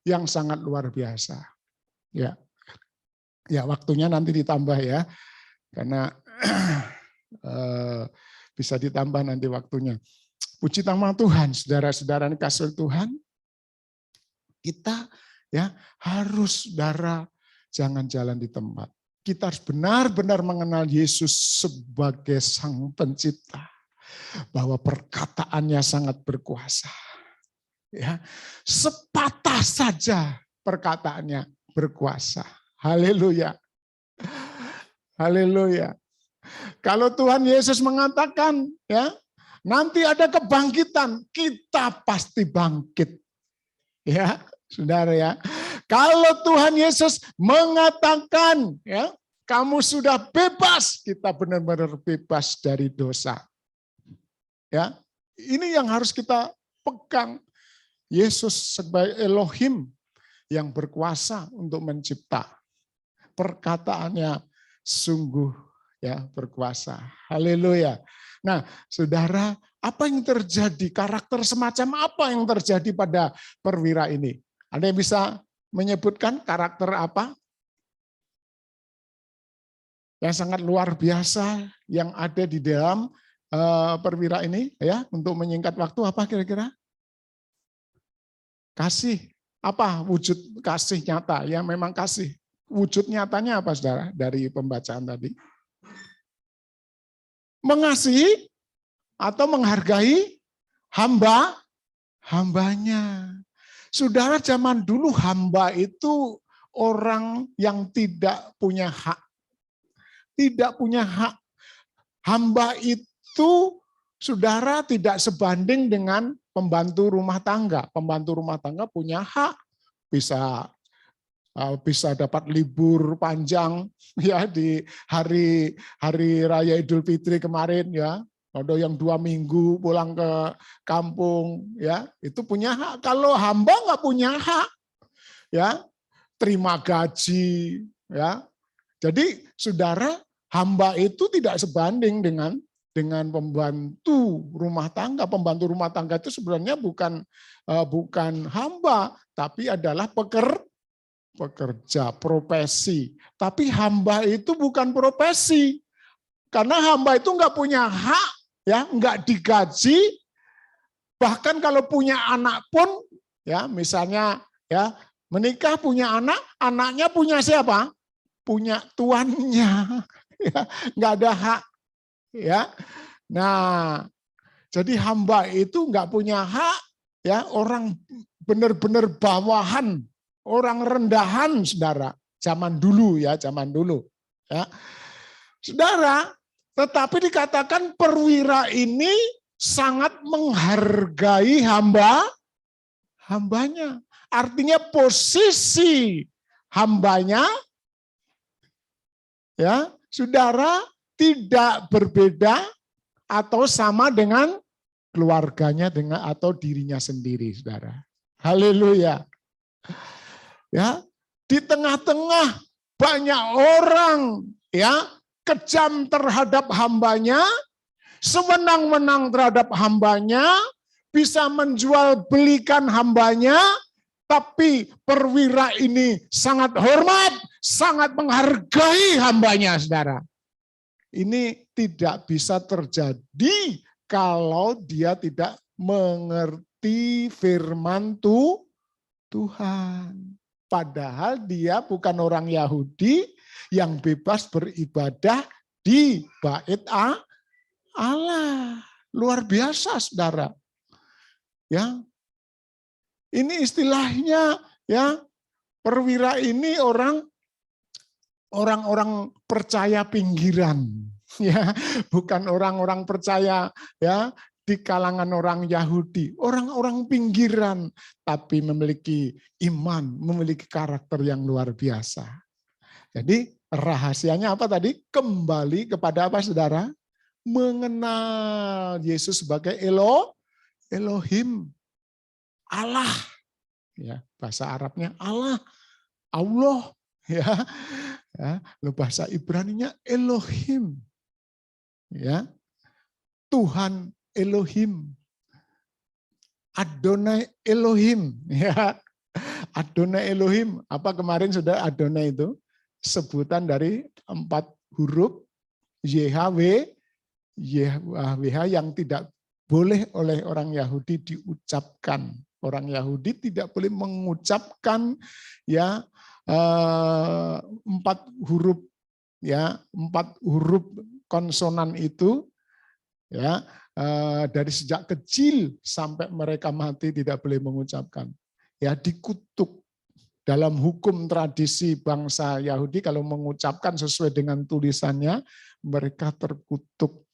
yang sangat luar biasa. Ya, ya, waktunya nanti ditambah ya, karena bisa ditambah nanti waktunya. Puji nama Tuhan, saudara-saudara kasih Tuhan, kita ya harus, saudara, jangan jalan di tempat. Kita harus benar-benar mengenal Yesus sebagai Sang Pencipta, bahwa perkataannya sangat berkuasa. Ya, sepatah saja perkataannya berkuasa. Haleluya. Haleluya. Kalau Tuhan Yesus mengatakan, ya, nanti ada kebangkitan, kita pasti bangkit. Ya, saudara ya. Kalau Tuhan Yesus mengatakan, ya, kamu sudah bebas, kita benar-benar bebas dari dosa. Ya, ini yang harus kita pegang. Yesus sebagai Elohim yang berkuasa untuk mencipta. Perkataannya sungguh, ya, berkuasa. Haleluya. Nah, saudara, apa yang terjadi? Karakter semacam apa yang terjadi pada perwira ini? Ada yang bisa menyebutkan karakter apa yang sangat luar biasa yang ada di dalam perwira ini, ya, untuk menyingkat waktu, apa kira-kira? Kasih. Apa wujud kasih nyata? Ya, memang kasih. Wujud nyatanya apa, saudara, dari pembacaan tadi? Mengasihi atau menghargai hambanya. Saudara, zaman dulu hamba itu orang yang tidak punya hak. Tidak punya hak. Hamba itu saudara tidak sebanding dengan pembantu rumah tangga. Pembantu rumah tangga punya hak, bisa dapat libur panjang ya di hari raya Idul Fitri kemarin ya. Ada yang 2 minggu pulang ke kampung ya, itu punya hak. Kalau hamba nggak punya hak ya, terima gaji ya. Jadi saudara, hamba itu tidak sebanding dengan pembantu rumah tangga. Pembantu rumah tangga itu sebenarnya bukan hamba, tapi adalah pekerja, profesi. Tapi hamba itu bukan profesi, karena hamba itu nggak punya hak, ya, nggak digaji. Bahkan kalau punya anak pun, ya, misalnya, ya, menikah punya anak, anaknya punya siapa? Punya tuannya, ya, nggak ada hak, ya. Nah, jadi hamba itu nggak punya hak, ya, orang benar-benar bawahan, orang rendahan, saudara. Zaman dulu, ya, zaman dulu, ya, saudara. Tetapi dikatakan perwira ini sangat menghargai hambanya. Artinya posisi hambanya, ya, saudara, tidak berbeda atau sama dengan keluarganya atau dirinya sendiri, saudara. Haleluya. Ya, di tengah-tengah banyak orang, ya, kejam terhadap hambanya, sewenang-wenang terhadap hambanya, bisa menjual belikan hambanya, tapi perwira ini sangat hormat, sangat menghargai hambanya, saudara. Ini tidak bisa terjadi kalau dia tidak mengerti firman Tuhan. Padahal dia bukan orang Yahudi yang bebas beribadah di bait Allah. Luar biasa, saudara. Ya, ini istilahnya, ya, perwira ini orang-orang percaya pinggiran, ya, bukan orang-orang percaya, ya, di kalangan orang Yahudi, orang-orang pinggiran, tapi memiliki iman, memiliki karakter yang luar biasa. Jadi rahasianya apa tadi? Kembali kepada apa, saudara? Mengenal Yesus sebagai Elohim, Allah, ya, bahasa Arabnya Allah, ya, lalu bahasa Ibraninya Elohim, ya, Tuhan Elohim, Adonai Elohim, ya, Adonai Elohim. Apa kemarin sudah Adonai itu? Sebutan dari 4 huruf YHWH yang tidak boleh oleh orang Yahudi diucapkan. Orang Yahudi tidak boleh mengucapkan, ya, 4 huruf, ya, 4 huruf konsonan itu, ya, dari sejak kecil sampai mereka mati tidak boleh mengucapkan. Ya, dikutuk. Dalam hukum tradisi bangsa Yahudi, kalau mengucapkan sesuai dengan tulisannya, mereka terkutuk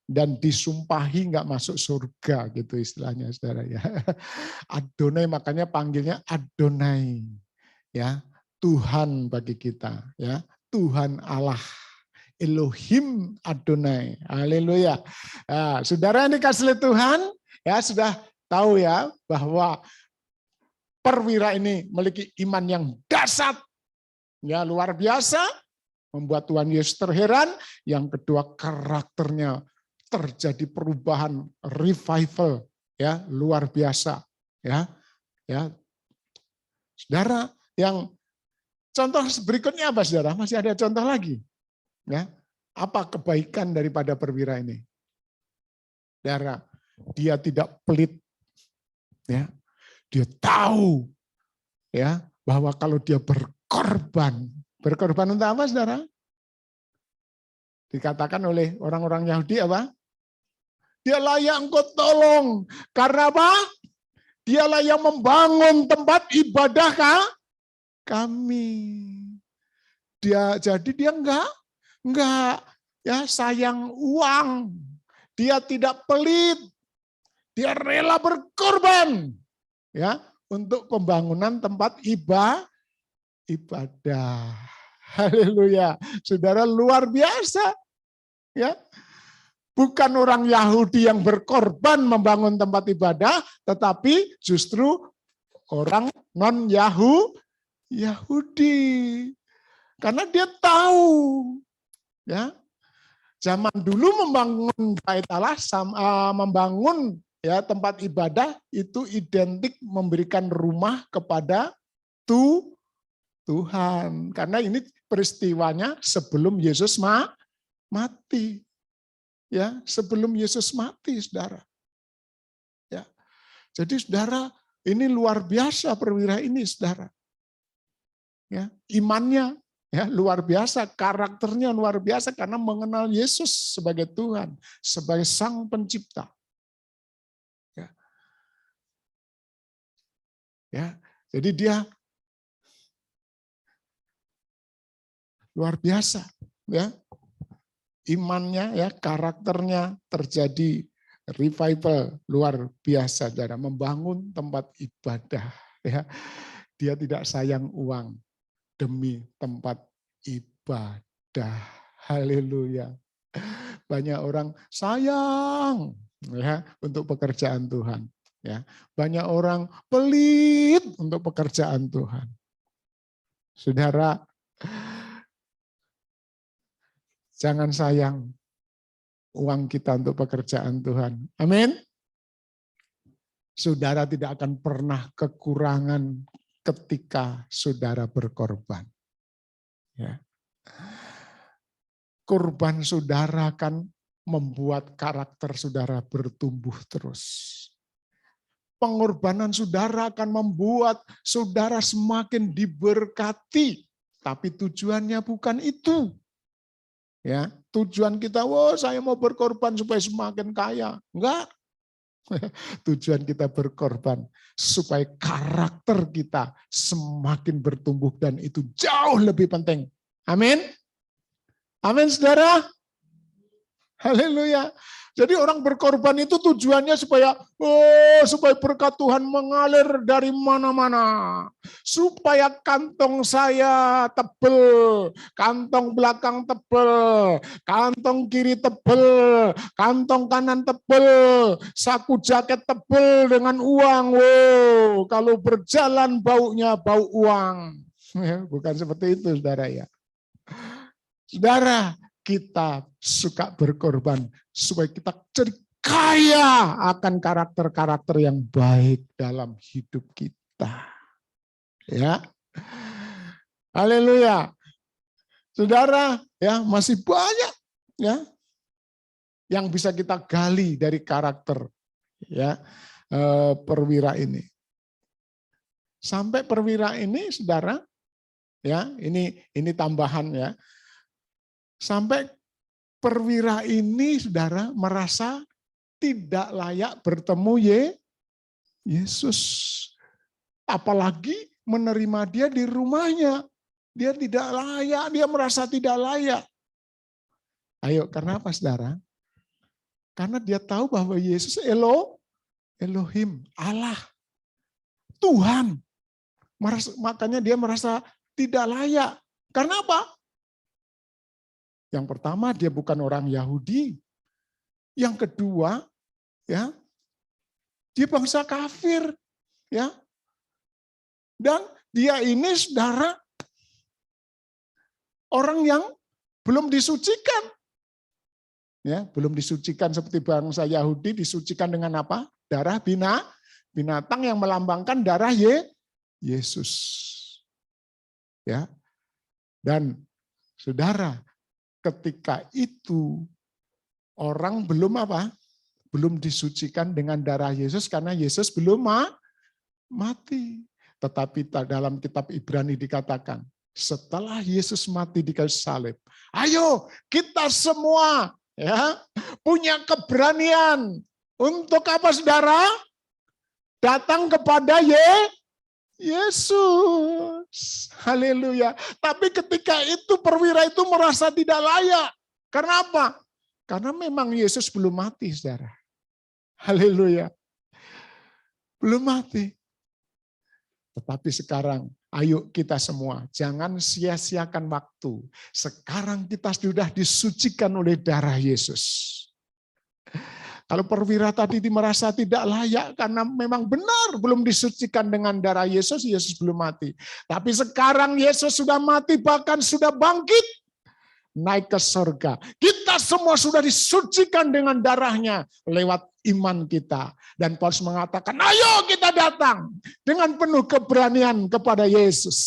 dan disumpahi nggak masuk surga, gitu istilahnya, saudara, ya. Adonai, makanya panggilnya Adonai, ya, Tuhan bagi kita, ya, Tuhan Allah, Elohim Adonai, haleluya. Nah, saudara yang dikasihi Tuhan, ya, sudah tahu, ya, bahwa perwira ini memiliki iman yang dahsyat, ya, luar biasa, membuat Tuhan Yesus terheran. Yang kedua, karakternya terjadi perubahan, revival, ya, luar biasa, ya, ya. Saudara, yang contoh berikutnya apa, saudara? Masih ada contoh lagi, ya. Apa kebaikan daripada perwira ini? Saudara, dia tidak pelit, ya. Dia tahu, ya, bahwa kalau dia berkorban untuk apa, saudara? Dikatakan oleh orang-orang Yahudi apa? Dia layak engkau tolong. Karena apa? Dialah yang membangun tempat ibadah kami. Jadi dia enggak, ya, sayang uang. dia tidak pelit, dia rela berkorban ya untuk pembangunan tempat ibadah. Haleluya. Saudara, luar biasa. Ya. Bukan orang Yahudi yang berkorban membangun tempat ibadah, tetapi justru orang non-Yahudi. Karena dia tahu, ya, zaman dulu membangun bait Allah, membangun ya tempat ibadah itu identik memberikan rumah kepada Tuhan. Karena ini peristiwanya sebelum Yesus mati. Ya, sebelum Yesus mati, saudara. Ya. Jadi saudara, ini luar biasa perwira ini, saudara. Ya, imannya ya luar biasa, karakternya luar biasa karena mengenal Yesus sebagai Tuhan, sebagai Sang Pencipta. Ya. Ya, jadi dia luar biasa, ya. Imannya ya, karakternya terjadi revival luar biasa, saudara, membangun tempat ibadah ya. Dia tidak sayang uang demi tempat ibadah. Haleluya. Banyak orang sayang ya untuk pekerjaan Tuhan ya. Banyak orang pelit untuk pekerjaan Tuhan. Saudara, jangan sayang uang kita untuk pekerjaan Tuhan. Amin. Saudara tidak akan pernah kekurangan ketika saudara berkorban. Ya. Korban saudara akan membuat karakter saudara bertumbuh terus. Pengorbanan saudara akan membuat saudara semakin diberkati. Tapi tujuannya bukan itu. Ya, tujuan kita, saya mau berkorban supaya semakin kaya. Enggak. Tujuan kita berkorban supaya karakter kita semakin bertumbuh dan itu jauh lebih penting. Amin. Amin, saudara. Haleluya. Jadi orang berkorban itu tujuannya supaya berkat Tuhan mengalir dari mana-mana. Supaya kantong saya tebel, kantong belakang tebel, kantong kiri tebel, kantong kanan tebel, saku jaket tebel dengan uang. Kalau berjalan baunya bau uang. Bukan seperti itu, saudara ya. Saudara, kita suka berkorban supaya kita jadi kaya akan karakter-karakter yang baik dalam hidup kita. Ya. Haleluya. Saudara, ya masih banyak ya yang bisa kita gali dari karakter ya perwira ini. Sampai perwira ini, saudara, ya ini tambahan ya. Sampai perwira ini, saudara, merasa tidak layak bertemu Yesus. Apalagi menerima dia di rumahnya. Dia tidak layak, dia merasa tidak layak. Ayo, karena apa, saudara? Karena dia tahu bahwa Yesus Elohim, Allah, Tuhan. Makanya dia merasa tidak layak. Karena apa? Yang pertama, dia bukan orang Yahudi. Yang kedua, ya, dia bangsa kafir, ya. Dan dia ini, saudara, orang yang belum disucikan. Ya, belum disucikan seperti bangsa Yahudi, disucikan dengan apa? Darah binatang yang melambangkan darah Yesus. Ya. Dan saudara, ketika itu orang belum apa? Belum disucikan dengan darah Yesus karena Yesus belum mati. Tetapi dalam kitab Ibrani dikatakan, setelah Yesus mati di kayu salib, ayo kita semua ya punya keberanian untuk apa, saudara? Datang kepada Yesus. Haleluya. Tapi ketika itu perwira itu merasa tidak layak. Karena apa? Karena memang Yesus belum mati, saudara. Haleluya. Belum mati. Tetapi sekarang, ayo kita semua, jangan sia-siakan waktu. Sekarang kita sudah disucikan oleh darah Yesus. Kalau perwira tadi merasa tidak layak karena memang benar belum disucikan dengan darah Yesus, Yesus belum mati. Tapi sekarang Yesus sudah mati, bahkan sudah bangkit, naik ke surga. Kita semua sudah disucikan dengan darahnya lewat iman kita. Dan Paulus mengatakan, ayo kita datang dengan penuh keberanian kepada Yesus.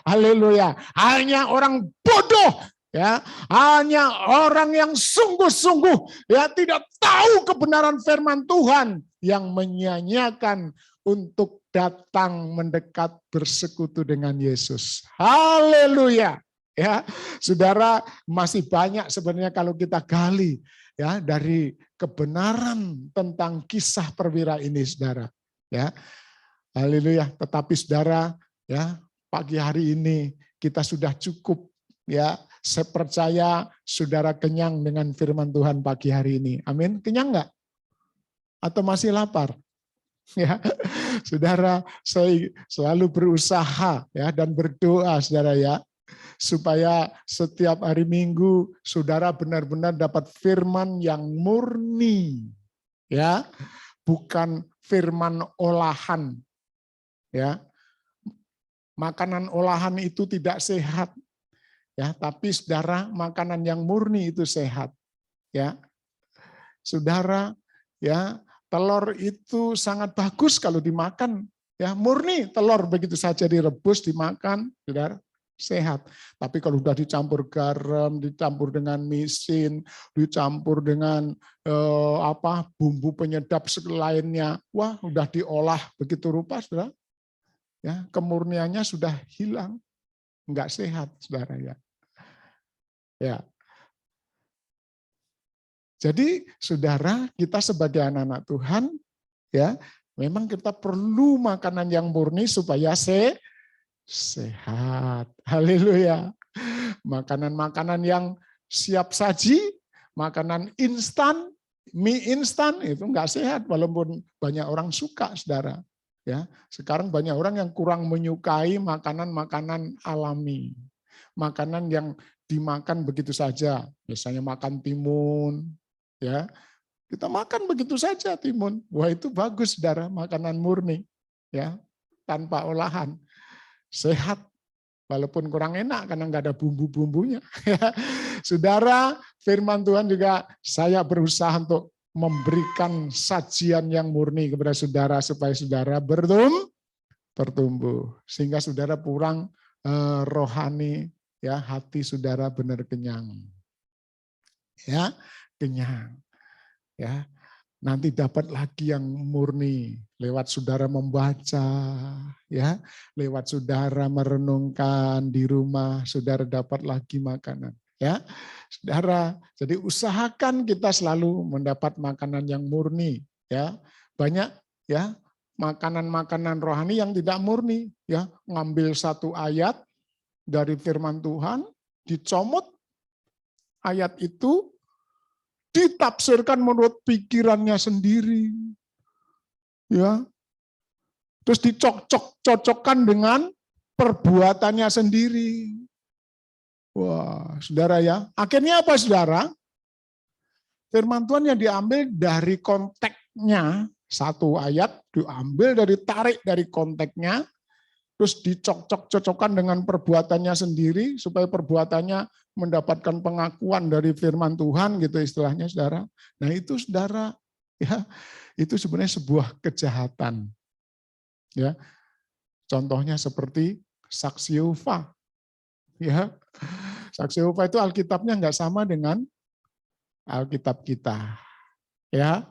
Haleluya. Hanya orang bodoh, ya, hanya orang yang sungguh-sungguh ya tidak tahu kebenaran firman Tuhan yang menyia-nyiakan untuk datang mendekat bersekutu dengan Yesus. Haleluya. Ya, saudara, masih banyak sebenarnya kalau kita gali ya dari kebenaran tentang kisah perwira ini, saudara. Ya, haleluya. Tetapi saudara, ya pagi hari ini kita sudah cukup ya. Saya percaya saudara kenyang dengan firman Tuhan pagi hari ini. Amin. Kenyang enggak? Atau masih lapar? Ya, saudara, saya selalu berusaha ya dan berdoa, saudara ya, supaya setiap hari Minggu saudara benar-benar dapat firman yang murni, ya, bukan firman olahan, ya. Makanan olahan itu tidak sehat, ya, tapi saudara makanan yang murni itu sehat, ya. Saudara, ya, telur itu sangat bagus kalau dimakan, ya, murni telur begitu saja direbus dimakan, saudara, sehat. Tapi kalau sudah dicampur garam, dicampur dengan misin, dicampur dengan bumbu penyedap lainnya, wah, sudah diolah begitu rupa, saudara, ya, kemurniannya sudah hilang, enggak sehat, saudara ya. Ya. Jadi, saudara, kita sebagai anak-anak Tuhan, ya, memang kita perlu makanan yang murni supaya sehat. Haleluya. Makanan-makanan yang siap saji, makanan instan, mie instan itu enggak sehat walaupun banyak orang suka, saudara. Ya, sekarang banyak orang yang kurang menyukai makanan-makanan alami. Makanan yang dimakan begitu saja. Misalnya makan timun, ya. Kita makan begitu saja timun. Wah, itu bagus, saudara, makanan murni, ya, tanpa olahan. Sehat, walaupun kurang enak karena nggak ada bumbu-bumbunya. Saudara, firman Tuhan juga saya berusaha untuk memberikan sajian yang murni kepada saudara supaya saudara bertumbuh sehingga saudara pulang rohani, ya, hati saudara benar kenyang. Ya, kenyang. Ya. Nanti dapat lagi yang murni lewat saudara membaca, ya, lewat saudara merenungkan di rumah, saudara dapat lagi makanan, ya. Saudara, jadi usahakan kita selalu mendapat makanan yang murni, ya. Banyak ya makanan-makanan rohani yang tidak murni, ya, ngambil satu ayat dari firman Tuhan, dicomot ayat itu, ditafsirkan menurut pikirannya sendiri, ya, terus dicocokkan dengan perbuatannya sendiri. Wah, saudara ya, akhirnya apa, saudara? Firman Tuhan yang diambil dari konteksnya, satu ayat diambil tarik dari konteksnya, terus dicocokkan dengan perbuatannya sendiri supaya perbuatannya mendapatkan pengakuan dari firman Tuhan, gitu istilahnya, saudara. Nah itu, saudara, ya, itu sebenarnya sebuah kejahatan. Ya, contohnya seperti saksi Yehova. Ya, saksi Yehova itu Alkitabnya nggak sama dengan Alkitab kita. Ya,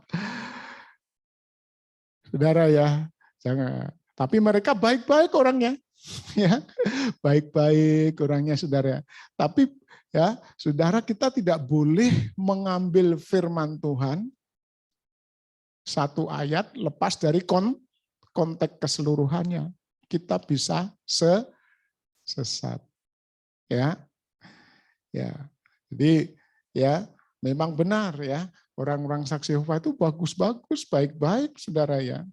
saudara ya, jangan. Tapi mereka baik-baik orangnya, ya, baik-baik orangnya, saudara. Tapi ya, saudara, kita tidak boleh mengambil firman Tuhan satu ayat lepas dari konteks keseluruhannya. Kita bisa sesat, ya, ya. Jadi ya memang benar ya, orang-orang saksi Yehova itu bagus-bagus, baik-baik saudara ya.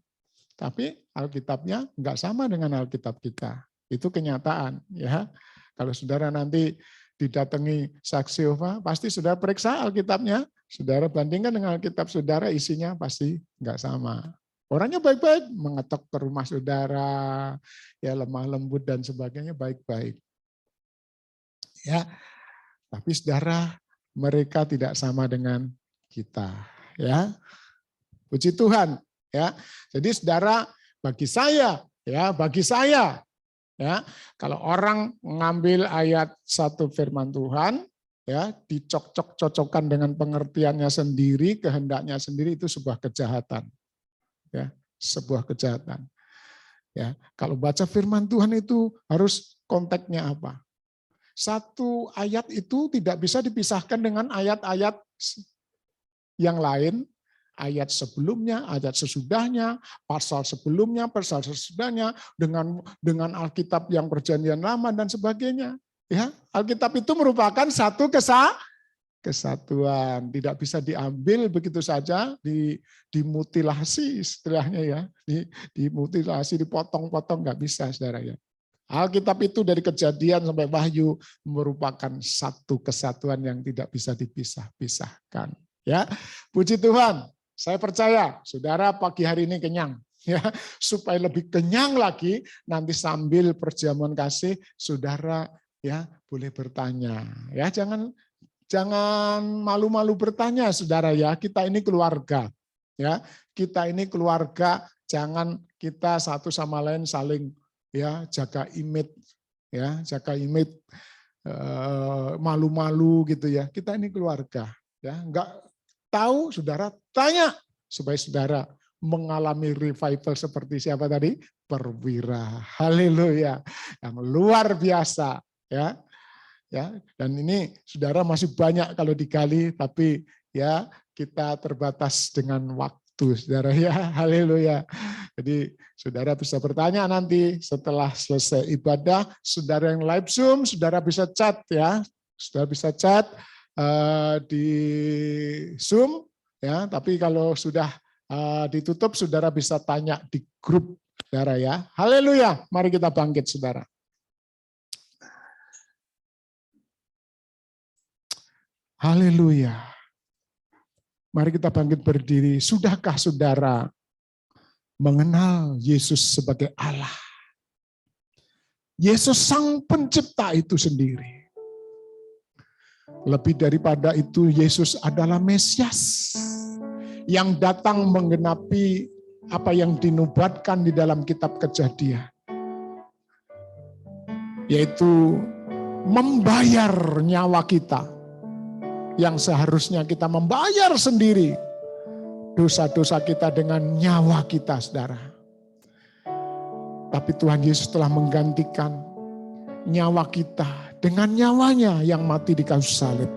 Tapi Alkitabnya nggak sama dengan Alkitab kita. Itu kenyataan ya. Kalau saudara nanti didatangi saksi Yehova, pasti saudara periksa Alkitabnya, saudara bandingkan dengan Alkitab saudara, isinya pasti nggak sama. Orangnya baik-baik, mengetok ke rumah saudara, ya lemah lembut dan sebagainya baik-baik. Ya, tapi saudara, mereka tidak sama dengan kita. Ya, puji Tuhan. Ya, jadi saudara, bagi saya, ya, kalau orang mengambil ayat 1 firman Tuhan, ya, dicocok-cocokkan dengan pengertiannya sendiri, kehendaknya sendiri, itu sebuah kejahatan. Ya, sebuah kejahatan. Ya, kalau baca firman Tuhan itu harus konteksnya apa? Satu ayat itu tidak bisa dipisahkan dengan ayat-ayat yang lain, ayat sebelumnya, ayat sesudahnya, pasal sebelumnya, pasal sesudahnya, dengan Alkitab yang perjanjian lama dan sebagainya. Ya, Alkitab itu merupakan satu kesatuan, tidak bisa diambil begitu saja, dimutilasi istilahnya ya, dimutilasi, dipotong-potong, nggak bisa saudara ya. Alkitab itu dari Kejadian sampai Wahyu merupakan satu kesatuan yang tidak bisa dipisah-pisahkan. Ya, puji Tuhan. Saya percaya saudara pagi hari ini kenyang. Ya, supaya lebih kenyang lagi, nanti sambil perjamuan kasih, saudara ya boleh bertanya. Ya, jangan malu-malu bertanya, saudara ya. Kita ini keluarga. Ya, kita ini keluarga. Jangan kita satu sama lain saling ya jaga image, ya jaga image, malu-malu gitu ya. Kita ini keluarga, ya nggak tahu saudara tanya supaya saudara mengalami revival seperti siapa tadi? Perwira, haleluya, yang luar biasa, ya. Ya, dan ini saudara masih banyak kalau digali, tapi ya kita terbatas dengan waktu, saudara ya, haleluya. Jadi saudara bisa bertanya nanti setelah selesai ibadah, saudara yang live Zoom, saudara bisa chat ya, saudara bisa chat di Zoom ya. Tapi kalau sudah ditutup, saudara bisa tanya di grup, saudara ya. Haleluya, mari kita bangkit, saudara. Haleluya. Mari kita bangkit berdiri. Sudahkah saudara mengenal Yesus sebagai Allah? Yesus sang pencipta itu sendiri. Lebih daripada itu, Yesus adalah Mesias yang datang menggenapi apa yang dinubuatkan di dalam kitab Kejadian. Yaitu membayar nyawa kita yang seharusnya kita membayar sendiri dosa-dosa kita dengan nyawa kita, saudara. Tapi Tuhan Yesus telah menggantikan nyawa kita dengan nyawanya yang mati di kayu salib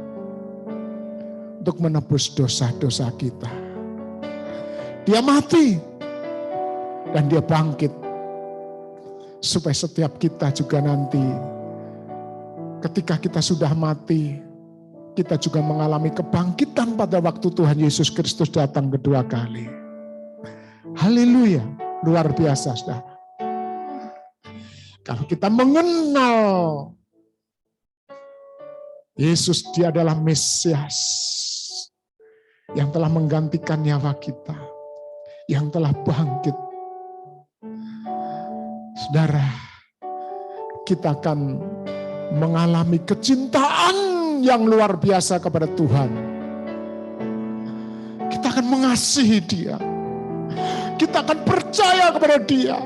untuk menebus dosa-dosa kita. Dia mati dan dia bangkit supaya setiap kita juga nanti ketika kita sudah mati, kita juga mengalami kebangkitan pada waktu Tuhan Yesus Kristus datang kedua kali. Haleluya, luar biasa saudara. Kalau kita mengenal Yesus, dia adalah Mesias yang telah menggantikan nyawa kita, yang telah bangkit. Saudara, kita akan mengalami kecintaan yang luar biasa kepada Tuhan. Kita akan mengasihi Dia. Kita akan percaya kepada Dia.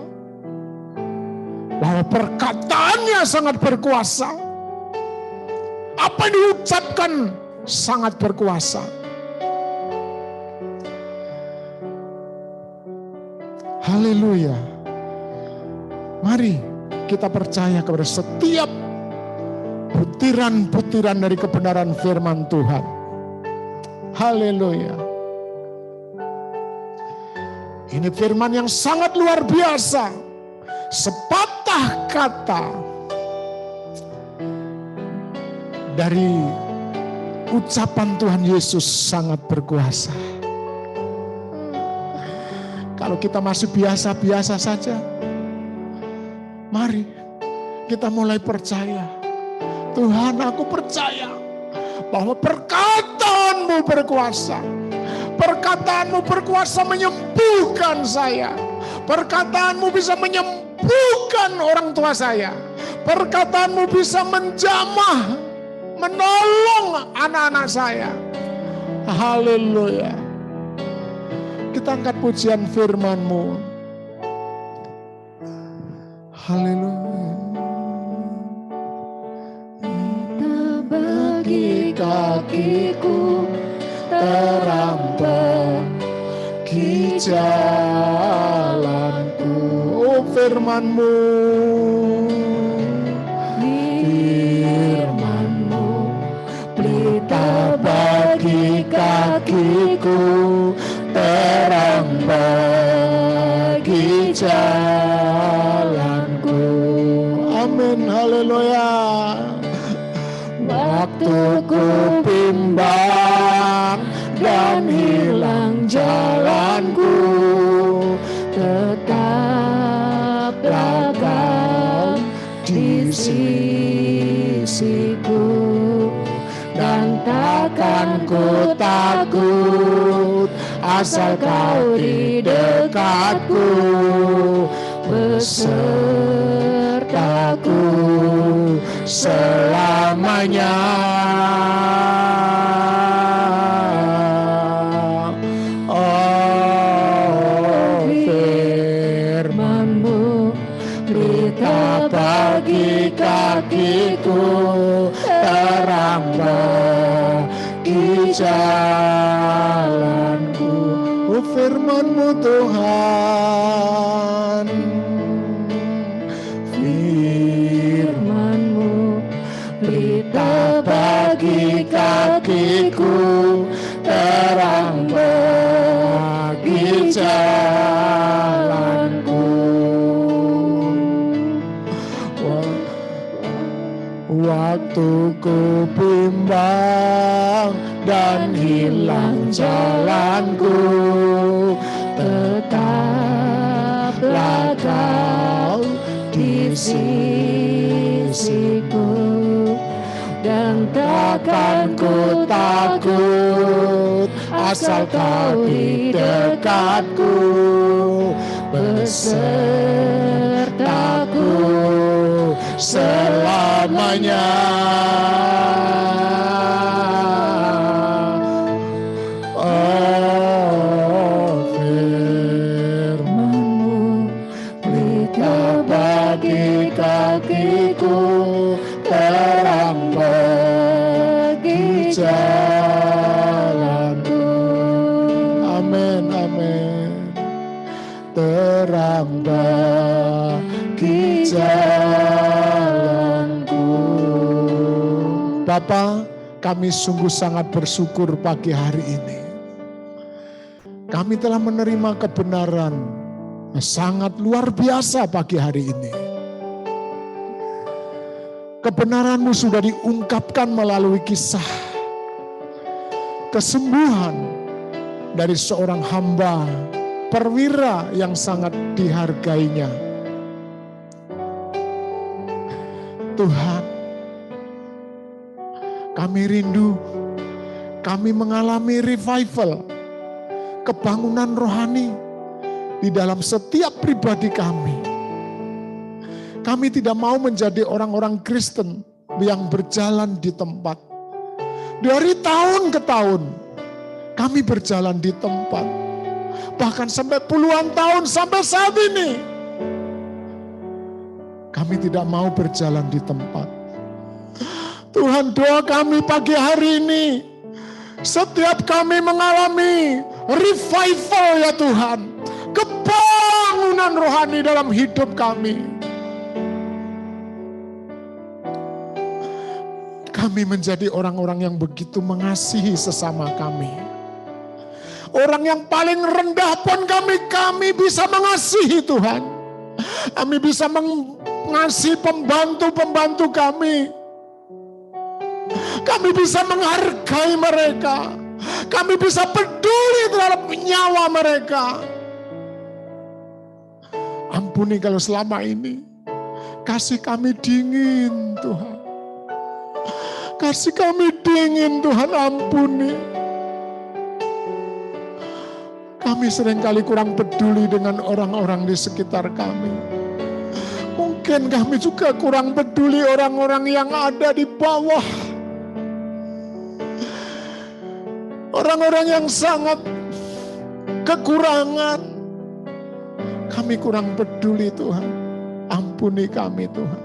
Bahwa perkataannya sangat berkuasa. Apa yang diucapkan sangat berkuasa. Haleluya. Mari kita percaya kepada setiap butiran-butiran dari kebenaran firman Tuhan. Haleluya. Ini firman yang sangat luar biasa. Sepatah kata dari ucapan Tuhan Yesus sangat berkuasa. Kalau kita masih biasa-biasa saja, mari kita mulai percaya. Tuhan, aku percaya bahwa perkataanmu berkuasa. Perkataanmu berkuasa menyembuhkan saya. Perkataanmu bisa menyembuhkan orang tua saya. Perkataanmu bisa menjamah, menolong anak-anak saya. Haleluya. Kita angkat pujian firman-Mu. Haleluya. Bagi kakiku terang bagi jalanku. Oh, firman-Mu. Firman-Mu pelita bagi kakiku, terang bagi jalanku. Amin, haleluya. Waktu ku bimbang dan hilang jalanku, tetaplah Kau di sisiku, dan takkan ku takut asal Kau di dekatku, besertaku selamanya. Oh, firman-Mu berita bagi kakiku, terang bagi jalanku. Oh, firman-Mu Tuhan. Firman-Mu berita bagi kakiku, terang bagi jalanku. Waktu ku bimbang dan hilang jalanku, tetaplah Kau di sisiku, dan takkan ku takut asal Kau di dekatku, besertaku selamanya. Oh, firman-Mu pelita bagi kakiku, terang bagi jalanku. Amin, amin. Terang bagi jalanku. Bapa, kami sungguh sangat bersyukur pagi hari ini. Kami telah menerima kebenaran yang sangat luar biasa pagi hari ini. Kebenaran-Mu sudah diungkapkan melalui kisah kesembuhan dari seorang hamba perwira yang sangat dihargainya. Tuhan, kami rindu, kami mengalami revival, kebangunan rohani di dalam setiap pribadi kami. Kami tidak mau menjadi orang-orang Kristen yang berjalan di tempat. Dari tahun ke tahun, kami berjalan di tempat. Bahkan sampai puluhan tahun sampai saat ini. Kami tidak mau berjalan di tempat. Tuhan, doa kami pagi hari ini, setiap kami mengalami revival ya Tuhan, kebangunan rohani dalam hidup kami. Kami menjadi orang-orang yang begitu mengasihi sesama kami. Orang yang paling rendah pun kami bisa mengasihi Tuhan. Kami bisa mengasihi pembantu-pembantu kami. Kami bisa menghargai mereka. Kami bisa peduli terhadap nyawa mereka. Ampuni kalau selama ini kasih kami dingin, Tuhan. Kasih kami dingin, Tuhan, ampuni. Kami seringkali kurang peduli dengan orang-orang di sekitar kami. Mungkin kami juga kurang peduli orang-orang yang ada di bawah. Orang-orang yang sangat kekurangan. Kami kurang peduli, Tuhan. Ampuni kami, Tuhan.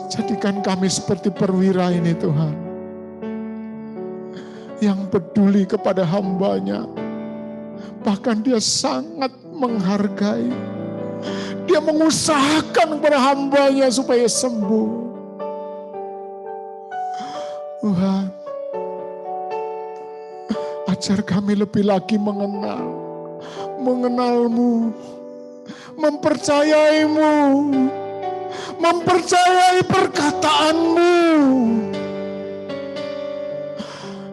Jadikan kami seperti perwira ini, Tuhan. Yang peduli kepada hambanya. Bahkan dia sangat menghargai. Dia mengusahakan kepada hambanya supaya sembuh. Tuhan, ajar kami lebih lagi mengenalmu, mempercayaimu, mempercayai perkataanmu.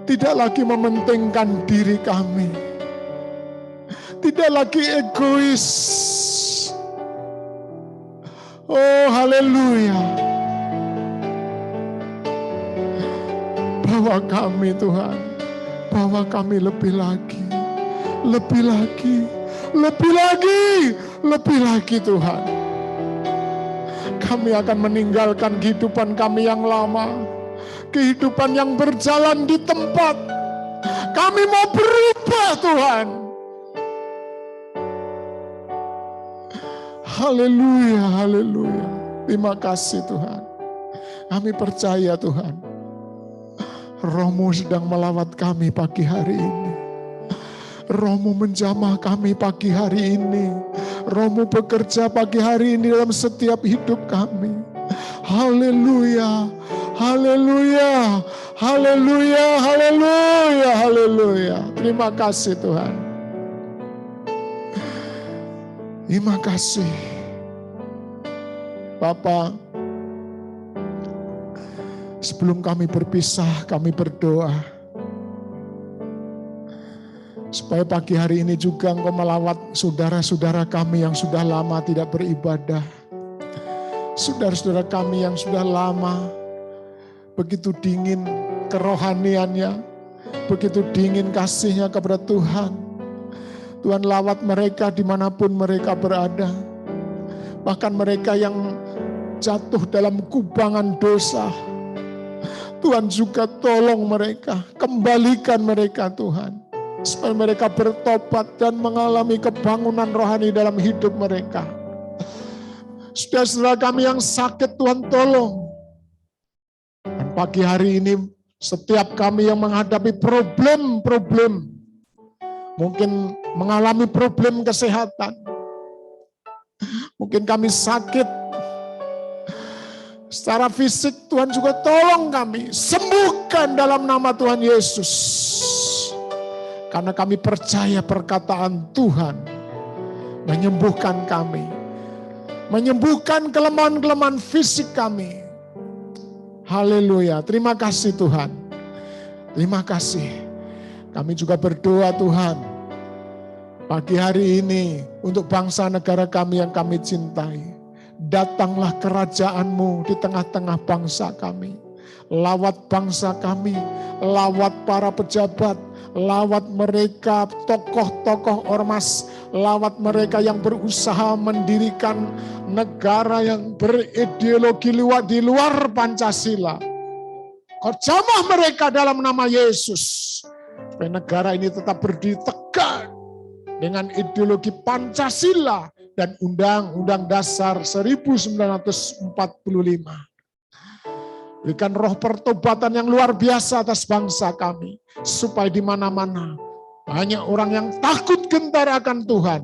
Tidak lagi mementingkan diri kami. Tidak lagi egois. Oh, haleluya. Bawa kami, Tuhan. Bawa kami lebih lagi. Lebih lagi. Lebih lagi. Lebih lagi, Tuhan. Kami akan meninggalkan kehidupan kami yang lama. Kehidupan yang berjalan di tempat. Kami mau berubah, Tuhan. Haleluya, haleluya. Terima kasih, Tuhan. Kami percaya, Tuhan. Roh-Mu sedang melawat kami pagi hari ini. Roh-Mu menjamah kami pagi hari ini. Roh-Mu bekerja pagi hari ini dalam setiap hidup kami. Haleluya, haleluya, haleluya, haleluya, haleluya. Terima kasih, Tuhan. Terima kasih. Bapa, sebelum kami berpisah, kami berdoa. Supaya pagi hari ini juga Engkau melawat saudara-saudara kami yang sudah lama tidak beribadah. Saudara-saudara kami yang sudah lama begitu dingin kerohaniannya, begitu dingin kasihnya kepada Tuhan. Tuhan, lawat mereka dimanapun mereka berada. Bahkan mereka yang jatuh dalam kubangan dosa. Tuhan juga tolong mereka, kembalikan mereka, Tuhan. Supaya mereka bertobat dan mengalami kebangunan rohani dalam hidup mereka. Saudara-saudara kami yang sakit, Tuhan tolong. Dan pagi hari ini setiap kami yang menghadapi problem-problem, mungkin mengalami problem kesehatan, mungkin kami sakit secara fisik, Tuhan juga tolong kami, sembuhkan dalam nama Tuhan Yesus. Karena kami percaya perkataan Tuhan menyembuhkan kami, menyembuhkan kelemahan-kelemahan fisik kami. Haleluya, terima kasih Tuhan. Terima kasih. Kami juga berdoa, Tuhan, pagi hari ini untuk bangsa negara kami yang kami cintai. Datanglah kerajaan-Mu di tengah-tengah bangsa kami. Lawat bangsa kami, lawat para pejabat, lawat mereka tokoh-tokoh ormas, lawat mereka yang berusaha mendirikan negara yang berideologi di luar Pancasila. Kau jamah mereka dalam nama Yesus. Supaya negara ini tetap berdiri tegak dengan ideologi Pancasila dan Undang-Undang Dasar 1945. Berikan roh pertobatan yang luar biasa atas bangsa kami. Supaya di mana-mana banyak orang yang takut gentar akan Tuhan.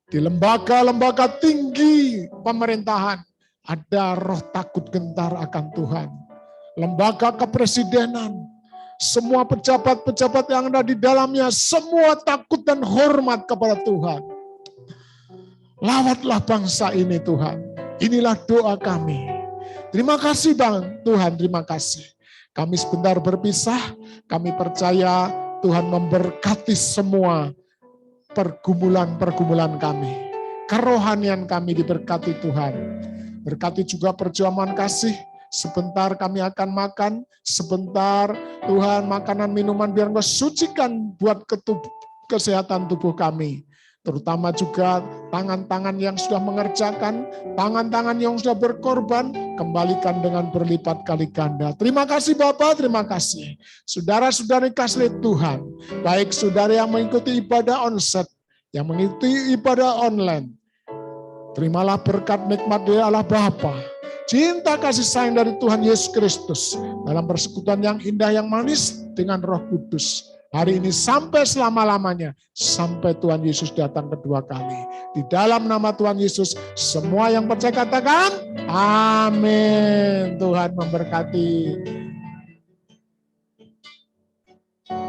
Di lembaga-lembaga tinggi pemerintahan ada roh takut gentar akan Tuhan. Lembaga kepresidenan, semua pejabat-pejabat yang ada di dalamnya, semua takut dan hormat kepada Tuhan. Lawatlah bangsa ini, Tuhan. Inilah doa kami. Terima kasih Bang Tuhan, terima kasih. Kami sebentar berpisah, kami percaya Tuhan memberkati semua pergumulan-pergumulan kami. Kerohanian kami diberkati Tuhan. Berkati juga perjuangan kasih. Sebentar kami akan makan, sebentar Tuhan makanan minuman biar Engkau sucikan buat kesehatan tubuh kami. Terutama juga tangan-tangan yang sudah mengerjakan, tangan-tangan yang sudah berkorban, kembalikan dengan berlipat kali ganda. Terima kasih Bapak, terima kasih. Saudara-saudari kasih Tuhan, baik saudara yang mengikuti ibadah onsite, yang mengikuti ibadah online, terimalah berkat nikmat dari Allah Bapa, cinta kasih sayang dari Tuhan Yesus Kristus, dalam persekutuan yang indah, yang manis dengan Roh Kudus. Hari ini sampai selama-lamanya, sampai Tuhan Yesus datang kedua kali. Di dalam nama Tuhan Yesus, semua yang percaya katakan, amin. Tuhan memberkati.